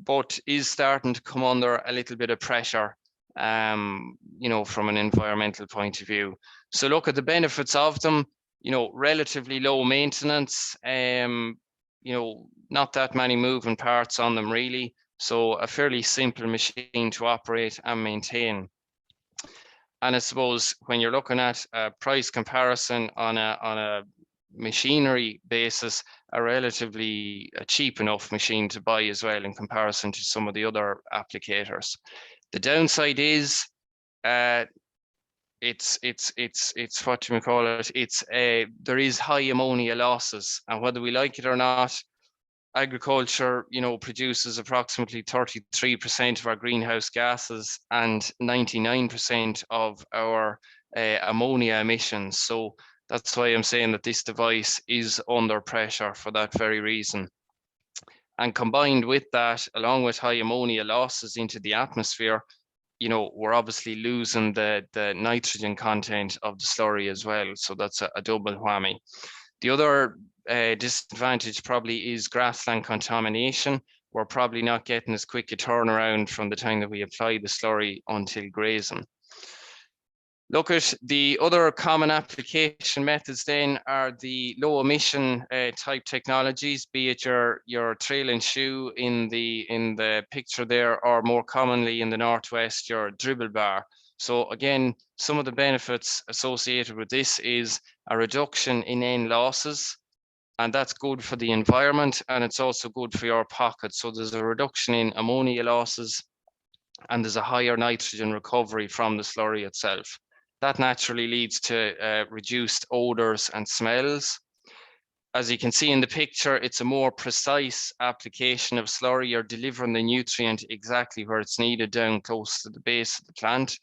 but is starting to come under a little bit of pressure. you know, from an environmental point of view. So look at the benefits of them, you know, relatively low maintenance, you know, not that many moving parts on them really. So a fairly simple machine to operate and maintain. And I suppose when you're looking at a price comparison on a machinery basis, a relatively cheap enough machine to buy as well in comparison to some of the other applicators. The downside is it's what you call it. There is high ammonia losses, and whether we like it or not, agriculture, you know, produces approximately 33% of our greenhouse gases and 99% of our ammonia emissions. So that's why I'm saying that this device is under pressure for that very reason. And combined with that, along with high ammonia losses into the atmosphere, you know, we're obviously losing the nitrogen content of the slurry as well. So that's a double whammy. The other disadvantage probably is grassland contamination. We're probably not getting as quick a turnaround from the time that we apply the slurry until grazing. Look at the other common application methods then are the low emission type technologies, be it your trail and shoe in the picture there, or more commonly in the Northwest, your dribble bar. So again, some of the benefits associated with this is a reduction in N losses, and that's good for the environment, and it's also good for your pocket. So there's a reduction in ammonia losses, and there's a higher nitrogen recovery from the slurry itself. That naturally leads to reduced odors and smells. As you can see in the picture, it's a more precise application of slurry. You're delivering the nutrient exactly where it's needed, down close to the base of the plant.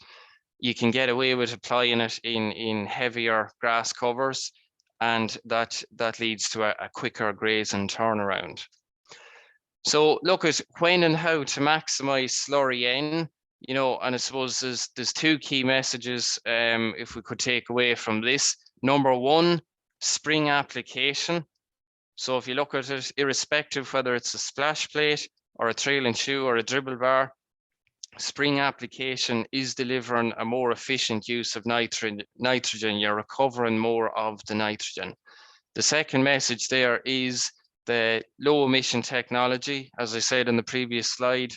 You can get away with applying it in heavier grass covers, and that leads to a quicker grazing turnaround. So look at when and how to maximize slurry N. You know, and I suppose there's two key messages if we could take away from this. Number one, spring application. So if you look at it, irrespective whether it's a splash plate or a trail and shoe or a dribble bar, spring application is delivering a more efficient use of nitrogen. You're recovering more of the nitrogen. The second message there is the low emission technology. As I said in the previous slide,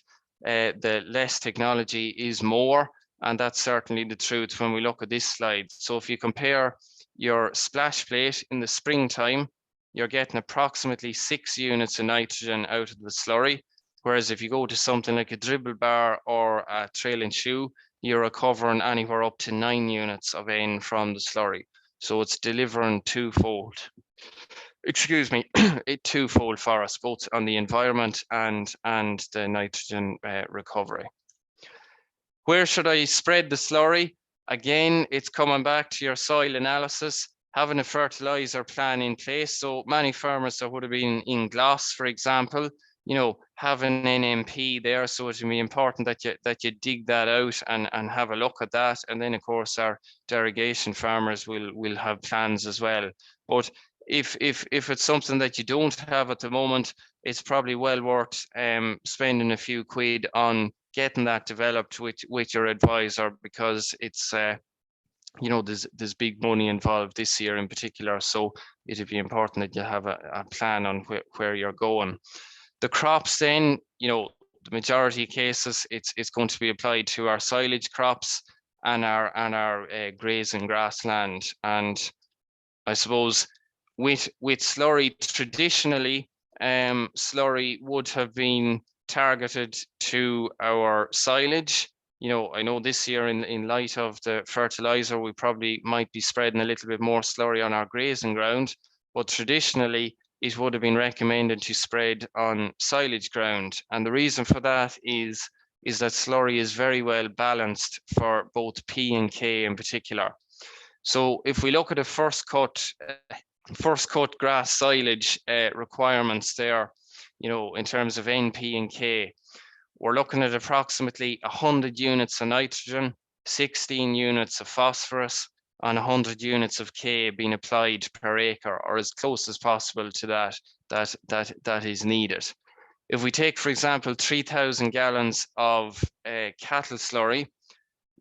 the less technology is more, and that's certainly the truth when we look at this slide. So if you compare your splash plate in the springtime, you're getting approximately 6 units of nitrogen out of the slurry, whereas if you go to something like a dribble bar or a trail and shoe, you're recovering anywhere up to 9 units of N from the slurry. So it's delivering twofold. Excuse me, twofold for us, both on the environment and the nitrogen recovery. Where should I spread the slurry? Again, it's coming back to your soil analysis, having a fertilizer plan in place. So many farmers that would have been in Gloss, for example, you know, having NMP there. So it would be important that you dig that out and have a look at that. And then of course our derogation farmers will have plans as well. But if it's something that you don't have at the moment, it's probably well worth spending a few quid on getting that developed with your advisor, because it's you know, there's big money involved this year in particular, so it'd be important that you have a plan on where you're going. The crops then, you know, the majority of cases it's going to be applied to our silage crops and our grazing grassland. And I suppose with slurry, traditionally slurry would have been targeted to our silage. You know, I know this year in light of the fertilizer, we probably might be spreading a little bit more slurry on our grazing ground, but traditionally it would have been recommended to spread on silage ground. And the reason for that is that slurry is very well balanced for both P and K in particular. So if we look at the first cut grass silage requirements there, you know, in terms of N, P and K, we're looking at approximately 100 units of nitrogen, 16 units of phosphorus, and 100 units of K being applied per acre, or as close as possible to that is needed. If we take, for example, 3,000 gallons of cattle slurry,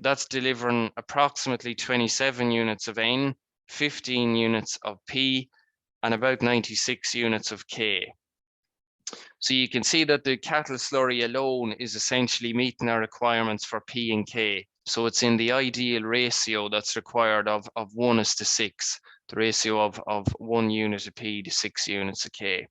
that's delivering approximately 27 units of N, 15 units of P, and about 96 units of K. So you can see that the cattle slurry alone is essentially meeting our requirements for P and K. So it's in the ideal ratio that's required of 1:6, the ratio of 1 unit of P to 6 units of K.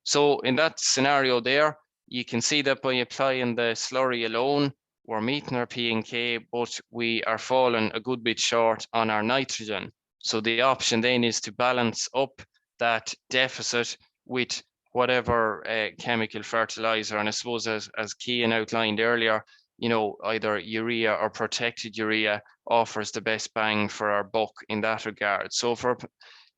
So in that scenario there, you can see that by applying the slurry alone, we're meeting our P and K, but we are falling a good bit short on our nitrogen. So the option then is to balance up that deficit with whatever chemical fertilizer. And I suppose as Cian outlined earlier, you know, either urea or protected urea offers the best bang for our buck in that regard. So for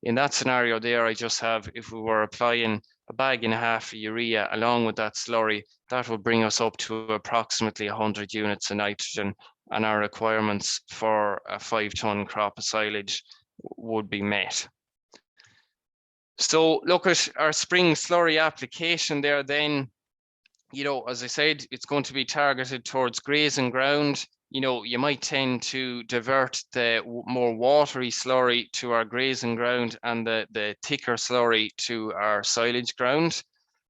in that scenario there, I just have, if we were applying a bag and a half of urea along with that slurry, that would bring us up to approximately 100 units of nitrogen, and our requirements for a 5-ton crop of silage would be met. So look at our spring slurry application there then. You know, as I said, it's going to be targeted towards grazing ground. You know, you might tend to divert the more watery slurry to our grazing ground and the thicker slurry to our silage ground.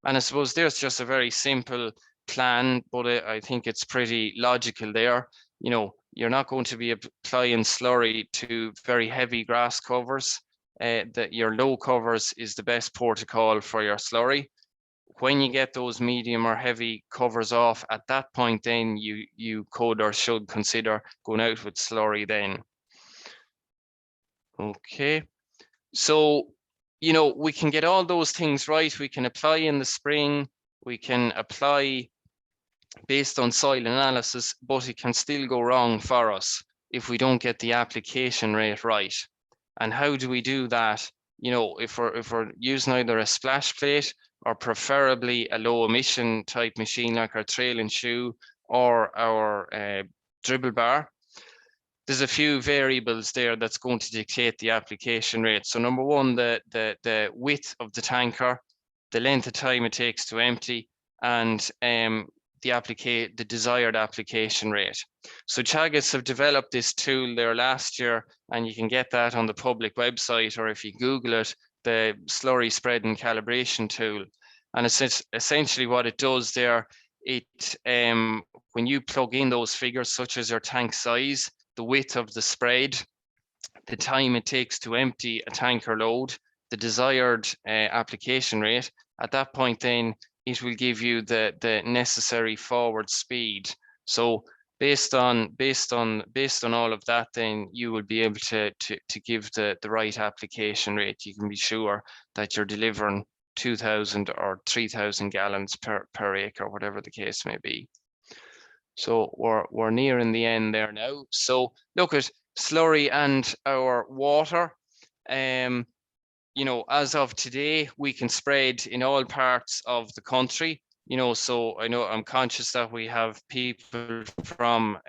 And I suppose there's just a very simple plan, but I think it's pretty logical there. You know, you're not going to be applying slurry to very heavy grass covers. That your low covers is the best protocol for your slurry. When you get those medium or heavy covers off, at that point then you could or should consider going out with slurry then. Okay, so you know, we can get all those things right. We can apply in the spring, we can apply based on soil analysis, but it can still go wrong for us if we don't get the application rate right. And how do we do that? You know, if we're using either a splash plate or preferably a low emission type machine like our trail and shoe or our dribble bar, there's a few variables there that's going to dictate the application rate. So number one, the width of the tanker, the length of time it takes to empty, and the desired application rate. So Teagasc have developed this tool there last year, and you can get that on the public website, or if you Google it, the slurry spread and calibration tool. And it's essentially what it does there, it when you plug in those figures, such as your tank size, the width of the spread, the time it takes to empty a tanker load, the desired application rate, at that point then it will give you the necessary forward speed. So based on all of that, then you will be able to give the right application rate. You can be sure that you're delivering 2,000 or 3,000 gallons per acre, whatever the case may be. So we're nearing the end there now. So look at slurry and our water. You know, as of today, we can spread in all parts of the country. You know, so I know I'm conscious that we have people from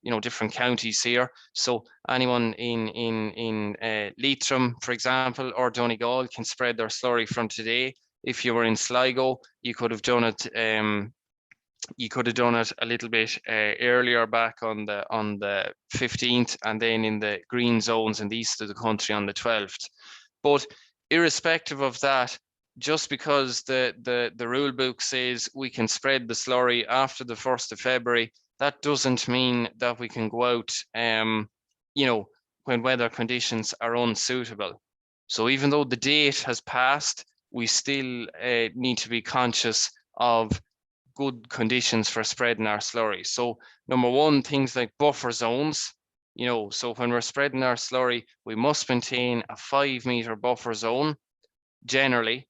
you know, different counties here. So anyone in Leitrim, for example, or Donegal can spread their slurry from today. If you were in Sligo, you could have done it. You could have done it a little bit earlier, back on the 15th, and then in the green zones in the east of the country on the 12th. But irrespective of that, just because the rule book says we can spread the slurry after the 1st of February, that doesn't mean that we can go out, you know, when weather conditions are unsuitable. So even though the date has passed, we still need to be conscious of good conditions for spreading our slurry. So number one, things like buffer zones. You know, so when we're spreading our slurry, we must maintain a 5-meter buffer zone. Generally,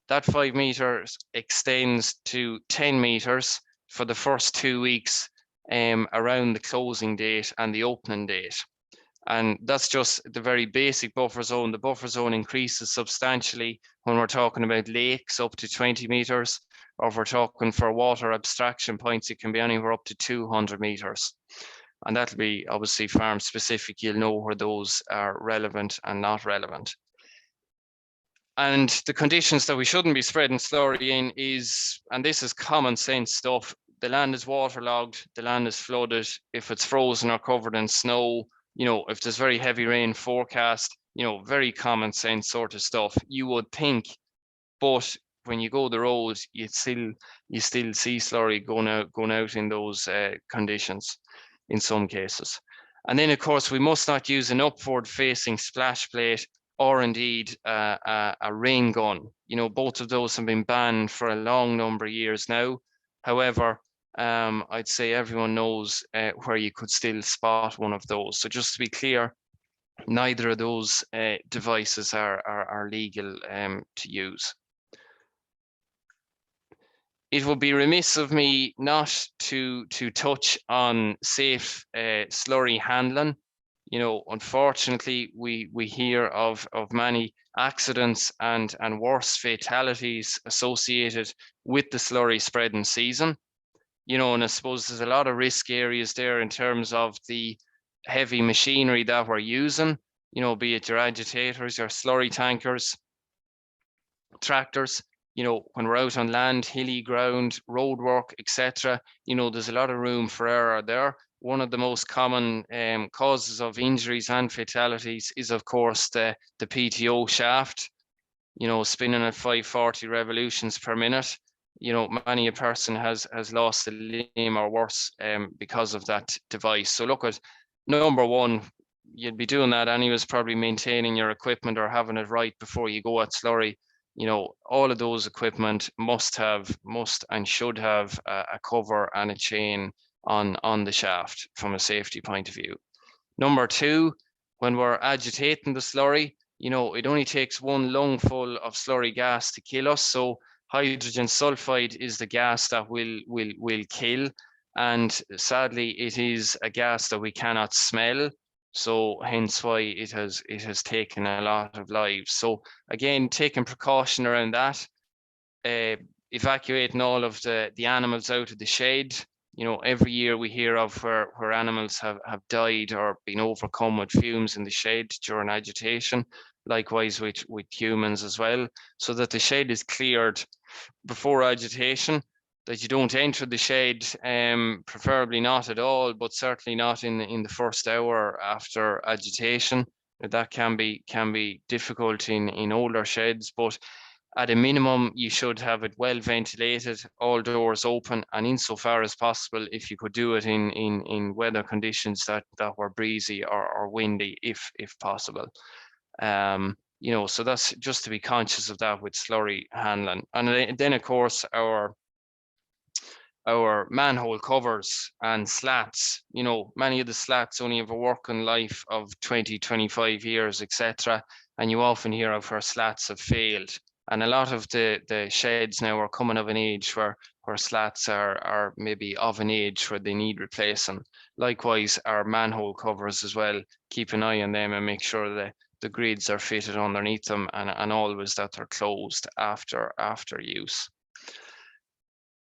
that 5 meters extends to 10 meters for the first 2 weeks around the closing date and the opening date. And that's just the very basic buffer zone. The buffer zone increases substantially when we're talking about lakes up to 20 meters, or if we're talking for water abstraction points, it can be anywhere up to 200 meters. And that'll be obviously farm specific. You'll know where those are relevant and not relevant. And the conditions that we shouldn't be spreading slurry in is, and this is common sense stuff, the land is waterlogged, the land is flooded, if it's frozen or covered in snow, if there's very heavy rain forecast, very common sense sort of stuff, you would think. But when you go the road, you still see slurry going out in those conditions in some cases. And then, of course, we must not use an upward-facing splash plate or indeed a rain gun. Both of those have been banned for a long number of years now. However, I'd say everyone knows where you could still spot one of those. So just to be clear, neither of those devices are legal to use. It would be remiss of me not to touch on safe slurry handling. Unfortunately, we hear of many accidents and worse fatalities associated with the slurry spreading season. And I suppose there's a lot of risk areas there in terms of the heavy machinery that we're using, be it your agitators, your slurry tankers, tractors. When we're out on land, hilly ground, road work, etc., there's a lot of room for error there. One of the most common causes of injuries and fatalities is, of course, the PTO shaft, spinning at 540 revolutions per minute. Many a person has lost a limb or worse because of that device. So look at number one, you'd be doing that anyways, probably maintaining your equipment or having it right before you go at slurry. All of those equipment must and should have a cover and a chain on the shaft from a safety point of view. Number two, when we're agitating the slurry, it only takes one lungful of slurry gas to kill us. So hydrogen sulfide is the gas that will kill, and sadly, it is a gas that we cannot smell. So hence why it has taken a lot of lives. So again, taking precaution around that, evacuating all of the animals out of the shed. Every year we hear of where animals have died or been overcome with fumes in the shed during agitation. Likewise with humans as well, so that the shed is cleared before agitation, that you don't enter the shed, preferably not at all, but certainly not in the first hour after agitation. That can be difficult in older sheds, but at a minimum, you should have it well ventilated, all doors open, and insofar as possible, if you could do it in weather conditions that were breezy or windy, if possible. So that's just to be conscious of that with slurry handling. And then of course our manhole covers and slats, many of the slats only have a working life of 20-25 years, etc. And you often hear of where slats have failed. And a lot of the sheds now are coming of an age where slats are maybe of an age where they need replacing. Likewise, our manhole covers as well, keep an eye on them and make sure that the grids are fitted underneath them and always that they're closed after use.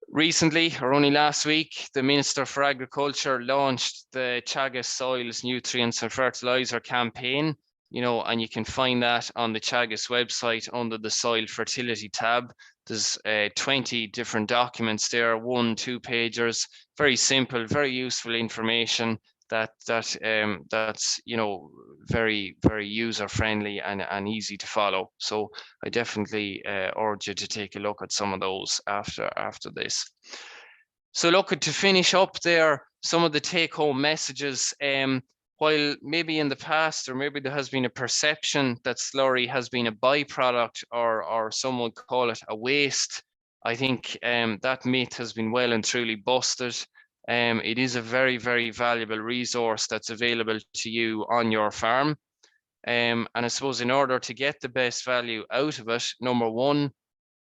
Recently, or only last week, the Minister for Agriculture launched the Chaga Soils, Nutrients and Fertilizer campaign, and you can find that on the Teagasc website under the Soil Fertility tab. There's 20 different documents there, 1-2 pagers, very simple, very useful information that's very, very user friendly and easy to follow. So I definitely urge you to take a look at some of those after this. So look, to finish up there, some of the take home messages. While maybe in the past, or maybe there has been a perception that slurry has been a byproduct, or some would call it a waste, I think that myth has been well and truly busted. It is a very, very valuable resource that's available to you on your farm. And I suppose in order to get the best value out of it, number one,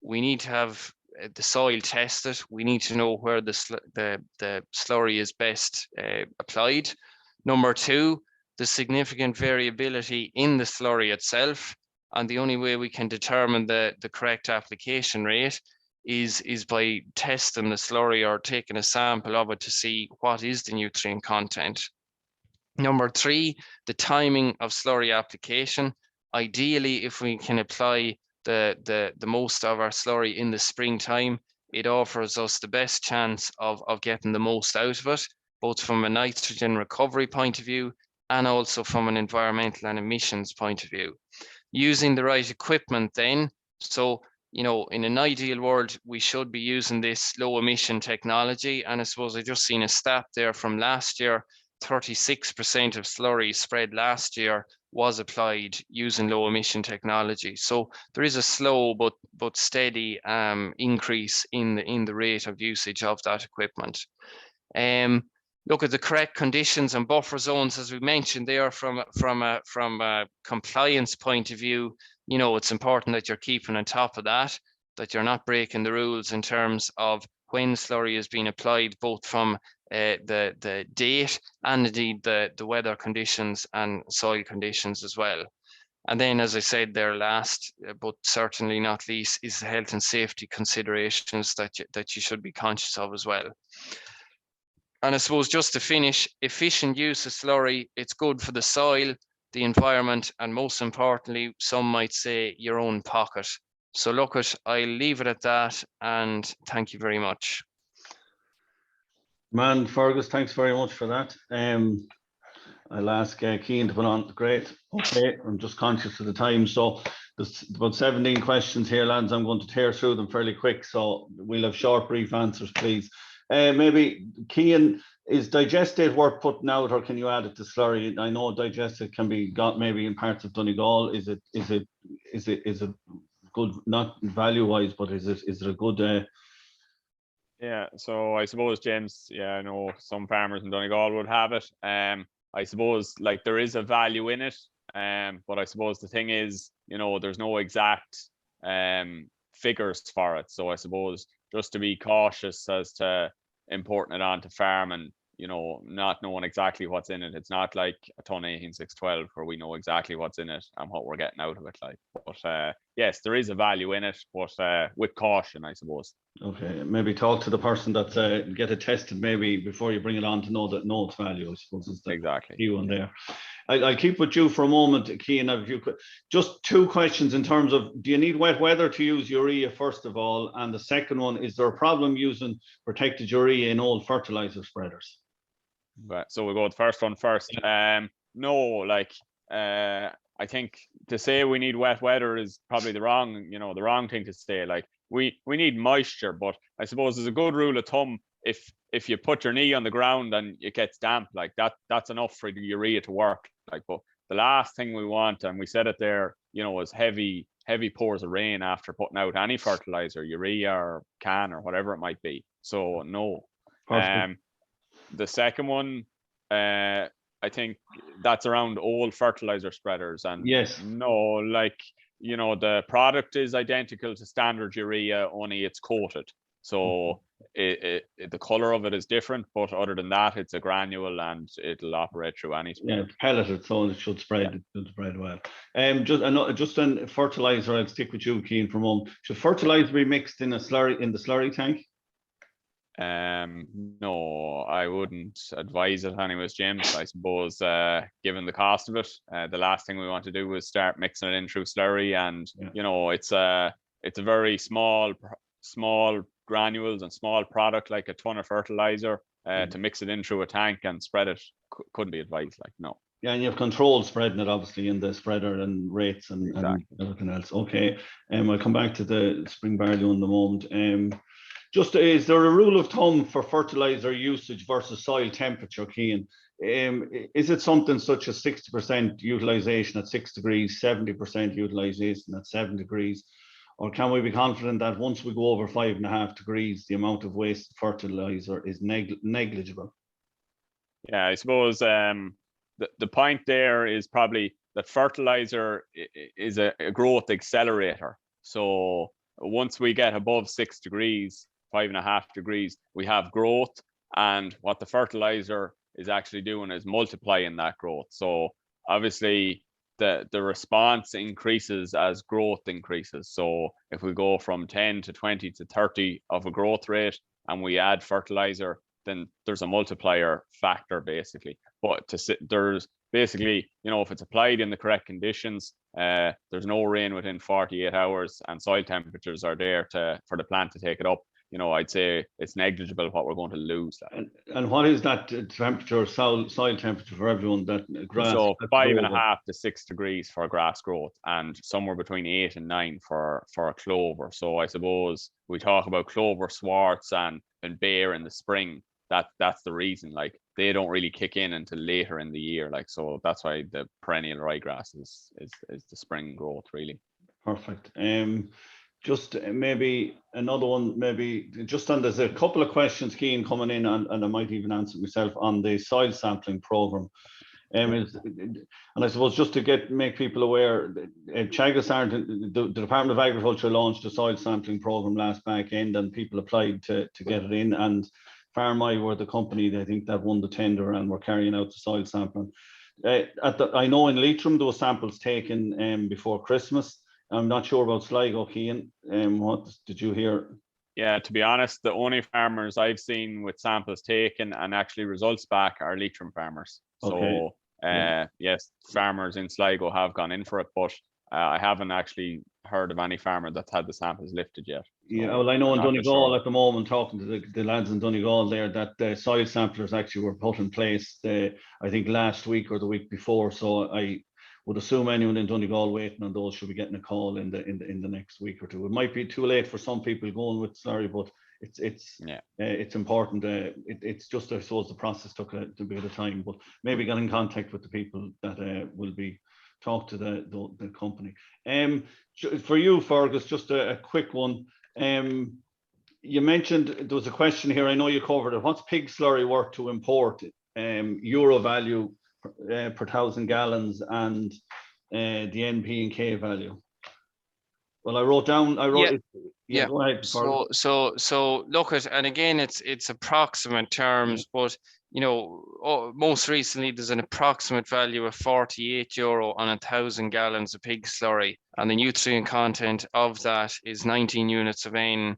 we need to have the soil tested. We need to know where the slurry is best applied. Number two, the significant variability in the slurry itself. And the only way we can determine the correct application rate is by testing the slurry or taking a sample of it to see what is the nutrient content. Number three, the timing of slurry application. Ideally, if we can apply the most of our slurry in the springtime, it offers us the best chance of getting the most out of it, both from a nitrogen recovery point of view and also from an environmental and emissions point of view. Using the right equipment then, so in an ideal world, we should be using this low emission technology. And I suppose I just seen a stat there from last year, 36% of slurry spread last year was applied using low emission technology. So there is a slow but steady increase in the rate of usage of that equipment. Look at the correct conditions and buffer zones, as we mentioned there, from a compliance point of view. It's important that you're keeping on top of that you're not breaking the rules in terms of when slurry is being applied, both from the date and indeed the weather conditions and soil conditions as well. And then, as I said there last, but certainly not least, is the health and safety considerations that you should be conscious of as well. And I suppose just to finish, efficient use of slurry, it's good for the soil, the environment, and most importantly, some might say your own pocket. So look, I'll leave it at that, and thank you very much. Man, Fergus, thanks very much for that. I'll ask Cian to put on. Great. Okay, I'm just conscious of the time. So there's about 17 questions here, lads. I'm going to tear through them fairly quick. So we'll have short, brief answers, please. Maybe, Cian, is digestate worth putting out, or can you add it to slurry? I know digestate can be got maybe in parts of Donegal. Is it good, not value-wise, but is it a good... Yeah, so I suppose, James, I know some farmers in Donegal would have it. I suppose like there is a value in it, but I suppose the thing is, there's no exact figures for it. So I suppose just to be cautious as to importing it onto farm and not knowing exactly what's in it. It's not like a ton 18612 where we know exactly what's in it and what we're getting out of it. But yes, there is a value in it, but with caution, I suppose. Okay, maybe talk to the person that's get it tested maybe before you bring it on to know its value. I suppose is the exactly key one there. I'll keep with you for a moment, Cian. If you could, just two questions in terms of, do you need wet weather to use urea, first of all? And the second one, is there a problem using protected urea in old fertilizer spreaders? But so we'll go with the first one first. No, I think to say we need wet weather is probably the wrong thing to say. Like we need moisture, but I suppose there's a good rule of thumb. If you put your knee on the ground and it gets damp, like that's enough for the urea to work. But the last thing we want, and we said it there, is heavy pours of rain after putting out any fertilizer, urea or can or whatever it might be. So no. The second one, I think that's around old fertilizer spreaders, and yes, no, the product is identical to standard urea, only it's coated. So the color of it is different, but other than that, it's a granule and it'll operate through any spread. Yeah, it's pelleted, so it should spread. Yeah. It should spread well. Just on fertilizer, I'll stick with you, Cian, for a moment. Should fertilizer be mixed in the slurry tank? No, I wouldn't advise it anyways, James. I suppose given the cost of it, the last thing we want to do is start mixing it in through slurry, and it's a very small granules and small product, like a ton of fertilizer, to mix it in through a tank and spread it couldn't be advised. No. Yeah, and you have control spreading it obviously in the spreader and rates and, exactly. And everything else. Okay, I'll come back to the spring barley in the moment. Just is there a rule of thumb for fertilizer usage versus soil temperature, Cian? Is it something such as 60% utilization at 6 degrees, 70% utilization at 7 degrees? Or can we be confident that once we go over 5.5 degrees, the amount of waste fertilizer is negligible? Yeah, I suppose the point there is probably that fertilizer is a growth accelerator. So once we get above 6 degrees, 5.5 degrees, we have growth, and what the fertilizer is actually doing is multiplying that growth. So obviously the response increases as growth increases. So if we go from 10 to 20 to 30 of a growth rate and we add fertilizer, then there's a multiplier factor basically. But there's basically, if it's applied in the correct conditions, there's no rain within 48 hours and soil temperatures are there for the plant to take it up. you know, I'd say it's negligible what we're going to lose. And what is that temperature, soil temperature for everyone that grass? So 5.5 to 6 degrees for grass growth, and somewhere between 8 and 9 for a clover. So I suppose we talk about clover swarts and bare in the spring. That's the reason. Like, they don't really kick in until later in the year. Like, so that's why the perennial ryegrass is the spring growth, really. Perfect. Just maybe another one, maybe just on, there's a couple of questions, Cian, coming in, and I might even answer myself on the soil sampling program. And I suppose just to make people aware, Teagasc, the Department of Agriculture launched a soil sampling program last back end, and people applied to get it in, and Farmyard were the company, I think, that won the tender and were carrying out the soil sampling. I know in Leitrim there were samples taken before Christmas. I'm not sure about Sligo, Cian. What did you hear? Yeah, to be honest, the only farmers I've seen with samples taken and actually results back are Leitrim farmers. Okay. So yes, farmers in Sligo have gone in for it, but I haven't actually heard of any farmer that's had the samples lifted yet. So yeah, well, I know in Donegal sure. at the moment, talking to the lads in Donegal there, that the soil samplers actually were put in place, I think last week or the week before. So I would assume anyone in Donegal waiting on those should be getting a call in the next week or two. It might be too late for some people going with Slurry, but it's important. It's just, I suppose, the process took a bit of time, but maybe get in contact with the people that will be talk to the company. For you, Fergus, just a quick one. You mentioned there was a question here. I know you covered it. What's pig slurry worth to import? Euro value per 1,000 gallons, and the NP and K value. Well, I wrote it. Yeah. Go ahead. So look at, and again, it's approximate terms, but you know, most recently there's an approximate value of €48 on 1,000 gallons of pig slurry, and the nutrient content of that is 19 units of N,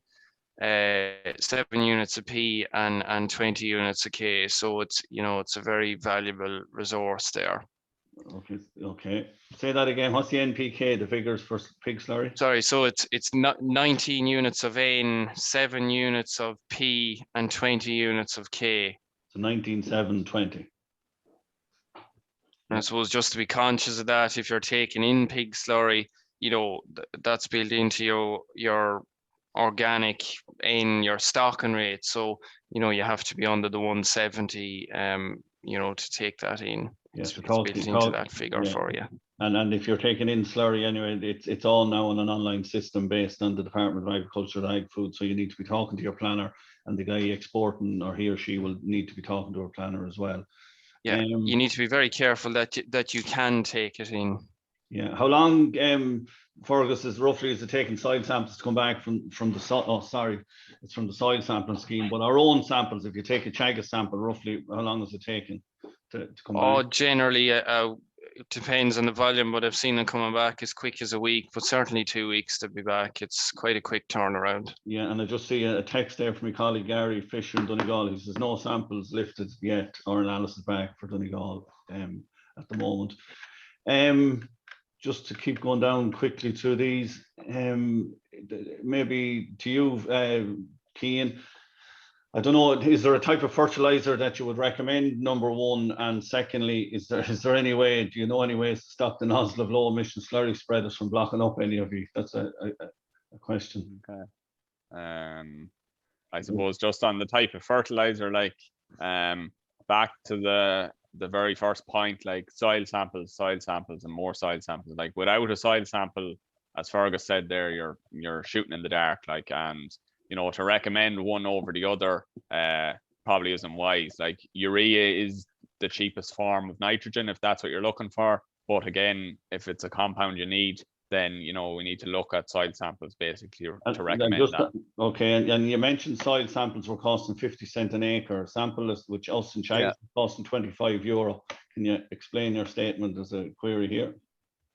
7 units of P, and 20 units of K. So it's, you know, it's a very valuable resource there. Okay. Say that again. What's the NPK, the figures for pig slurry? Sorry, so it's not 19 units of N, 7 units of P, and 20 units of K. So 19, 7, 20. And I suppose just to be conscious of that, if you're taking in pig slurry, you know, that's built into your organic in your stocking rate. So, you know, you have to be under the 170, you know, to take that in. Yes, it's built into that figure for you. And if you're taking in slurry anyway, it's all now on an online system based on the Department of Agriculture and Ag Food. So you need to be talking to your planner, and the guy exporting, or he or she, will need to be talking to a planner as well. Yeah, you need to be very careful that you can take it in. Yeah. How long, Fergus, is it taking soil samples to come back from the soil? Oh, sorry, it's from the soil sampling scheme. But our own samples, if you take a Chaga sample, roughly how long is it taking to come back? Oh, generally, it depends on the volume, but I've seen them coming back as quick as a week, but certainly 2 weeks to be back. It's quite a quick turnaround. Yeah, and I just see a text there from my colleague Gary Fisher in Donegal. He says no samples lifted yet or analysis back for Donegal at the moment. Just to keep going down quickly through these, maybe to you, Cian, I don't know, is there a type of fertilizer that you would recommend, number one? And secondly, is there any way, do you know any ways to stop the nozzle of low emission slurry spreaders from blocking up any of you? That's a question. Okay. I suppose just on the type of fertilizer, like back to the very first point, like soil samples and more soil samples. Like without a soil sample, as Fergus said there, you're shooting in the dark, like, and you know, to recommend one over the other probably isn't wise. Like urea is the cheapest form of nitrogen if that's what you're looking for, but again, if it's a compound you need, then you know we need to look at soil samples basically to recommend that. Okay, and you mentioned soil samples were costing 50 cents an acre. Sample is, which us in Chaga costing €25. Can you explain your statement? There's a query here.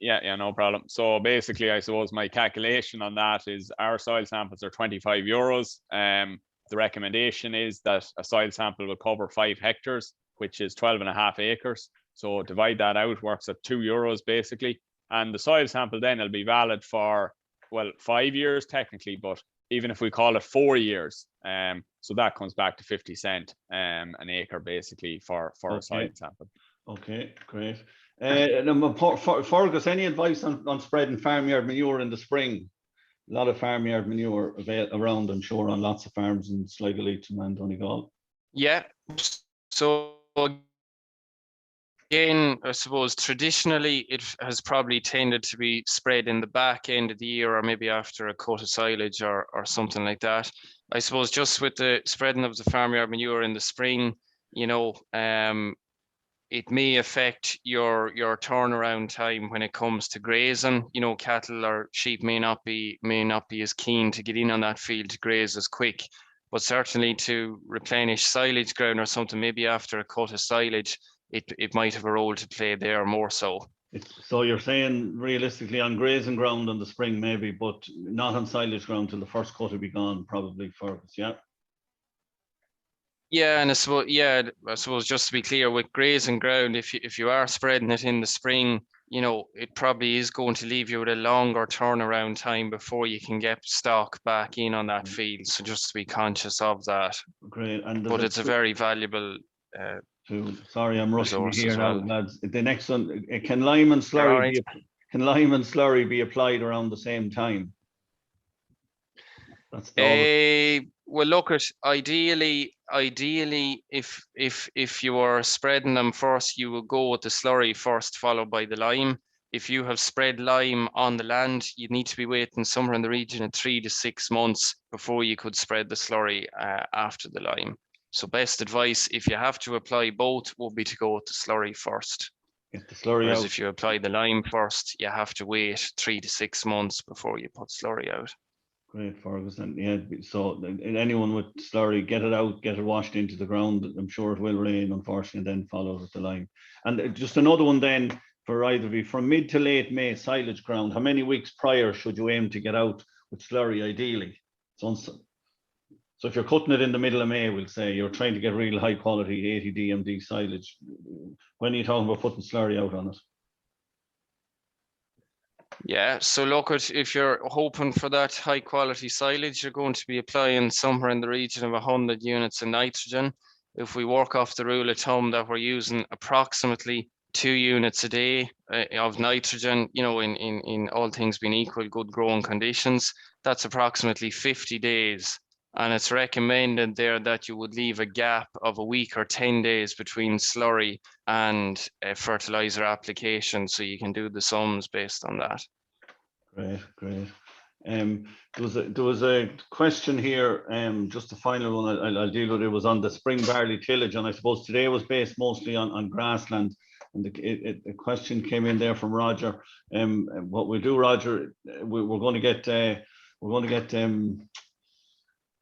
Yeah, no problem. So basically, I suppose my calculation on that is our soil samples are €25. The recommendation is that a soil sample will cover 5 hectares, which is 12.5 acres. So divide that out, works at €2 basically. And the soil sample then will be valid for, well, 5 years technically, but even if we call it 4 years, so that comes back to 50 cent an acre basically for a soil sample. Okay, great. Fergus, any advice on spreading farmyard manure in the spring? A lot of farmyard manure around, I'm sure, on lots of farms in Sligo Leitrim and Donegal. Yeah, so again, I suppose traditionally it has probably tended to be spread in the back end of the year, or maybe after a coat of silage or something like that. I suppose just with the spreading of the farmyard manure in the spring, you know, it may affect your turnaround time when it comes to grazing. You know, cattle or sheep may not be as keen to get in on that field to graze as quick, but certainly to replenish silage ground or something, maybe after a cut of silage, it might have a role to play there more so. So you're saying realistically on grazing ground in the spring maybe, but not on silage ground till the first cut will be gone probably, Fergus, yeah? Yeah, and I suppose just to be clear, with grazing ground, if you are spreading it in the spring, you know, it probably is going to leave you with a longer turnaround time before you can get stock back in on that field. So just to be conscious of that. Great. And but it's a very valuable sorry, I'm rushing you here now, well, lads. The next one, can Lyme and slurry be applied around the same time? That's well, look at ideally, if you are spreading them first, you will go with the slurry first, followed by the lime. If you have spread lime on the land, you need to be waiting somewhere in the region of 3 to 6 months before you could spread the slurry after the lime. So best advice, if you have to apply both, would be to go with the slurry first. Get the slurry Whereas out. if you apply the lime first, you have to wait 3 to 6 months before you put slurry out. Great, Fergus. And yeah, so anyone with slurry, get it out, get it washed into the ground. I'm sure it will rain, unfortunately, and then follow with the lime. And just another one then for either of you, from mid to late May, silage ground, how many weeks prior should you aim to get out with slurry ideally? So if you're cutting it in the middle of May, we'll say you're trying to get real high quality 80 DMD silage, when are you talking about putting slurry out on it? Yeah, so look at, if you're hoping for that high quality silage, you're going to be applying somewhere in the region of 100 units of nitrogen. If we work off the rule of thumb that we're using approximately 2 units a day of nitrogen, you know, in all things being equal, good growing conditions, that's approximately 50 days. And it's recommended there that you would leave a gap of a week or 10 days between slurry and fertilizer application, so you can do the sums based on that. Great. There was a question here, just a final one I'll deal with. It was on the spring barley tillage, and I suppose today was based mostly on grassland. And the question came in there from Roger. What we'll do, Roger, we're going to get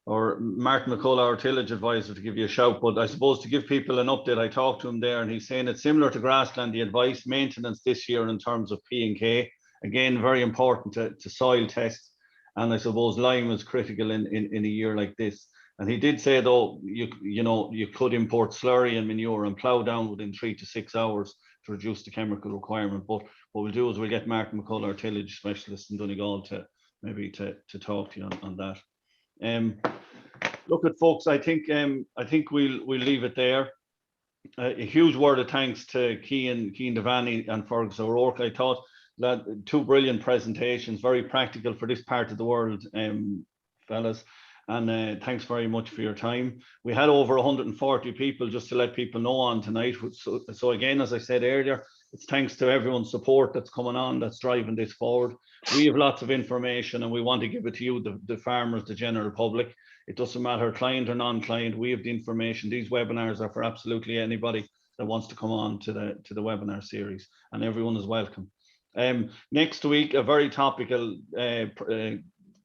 or Martin McCullough, our tillage advisor, to give you a shout. But I suppose to give people an update, I talked to him there and he's saying it's similar to grassland, the advice, maintenance this year in terms of P&K. Again, very important to soil test. And I suppose lime is critical in a year like this. And he did say, though, you could import slurry and manure and plough down within 3 to 6 hours to reduce the chemical requirement. But what we'll do is we'll get Martin McCullough, our tillage specialist in Donegal, to talk to you on that. Look at folks, I think we'll leave it there. A huge word of thanks to Cian Devaney and Fergus O'Rourke. I thought that 2 brilliant presentations, very practical for this part of the world, fellas. And thanks very much for your time. We had over 140 people, just to let people know, on tonight. So again, as I said earlier, it's thanks to everyone's support that's coming on, that's driving this forward. We have lots of information and we want to give it to you, the farmers, the general public. It doesn't matter, client or non-client, we have the information. These webinars are for absolutely anybody that wants to come on to the webinar series, and everyone is welcome. Next week, a very topical thing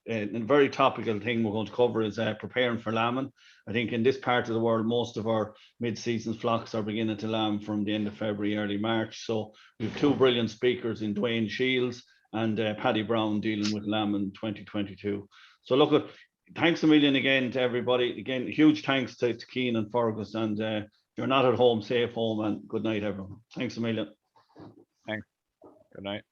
we're going to cover is preparing for lambing. I think in this part of the world, most of our mid-season flocks are beginning to lamb from the end of February, early March. So we have 2 brilliant speakers in Dwayne Shields and Paddy Brown dealing with lamb in 2022. So look, thanks a million again to everybody. Again, huge thanks to Cian and Fergus. And if you're not at home, safe home, and good night, everyone. Thanks a million. Thanks. Good night.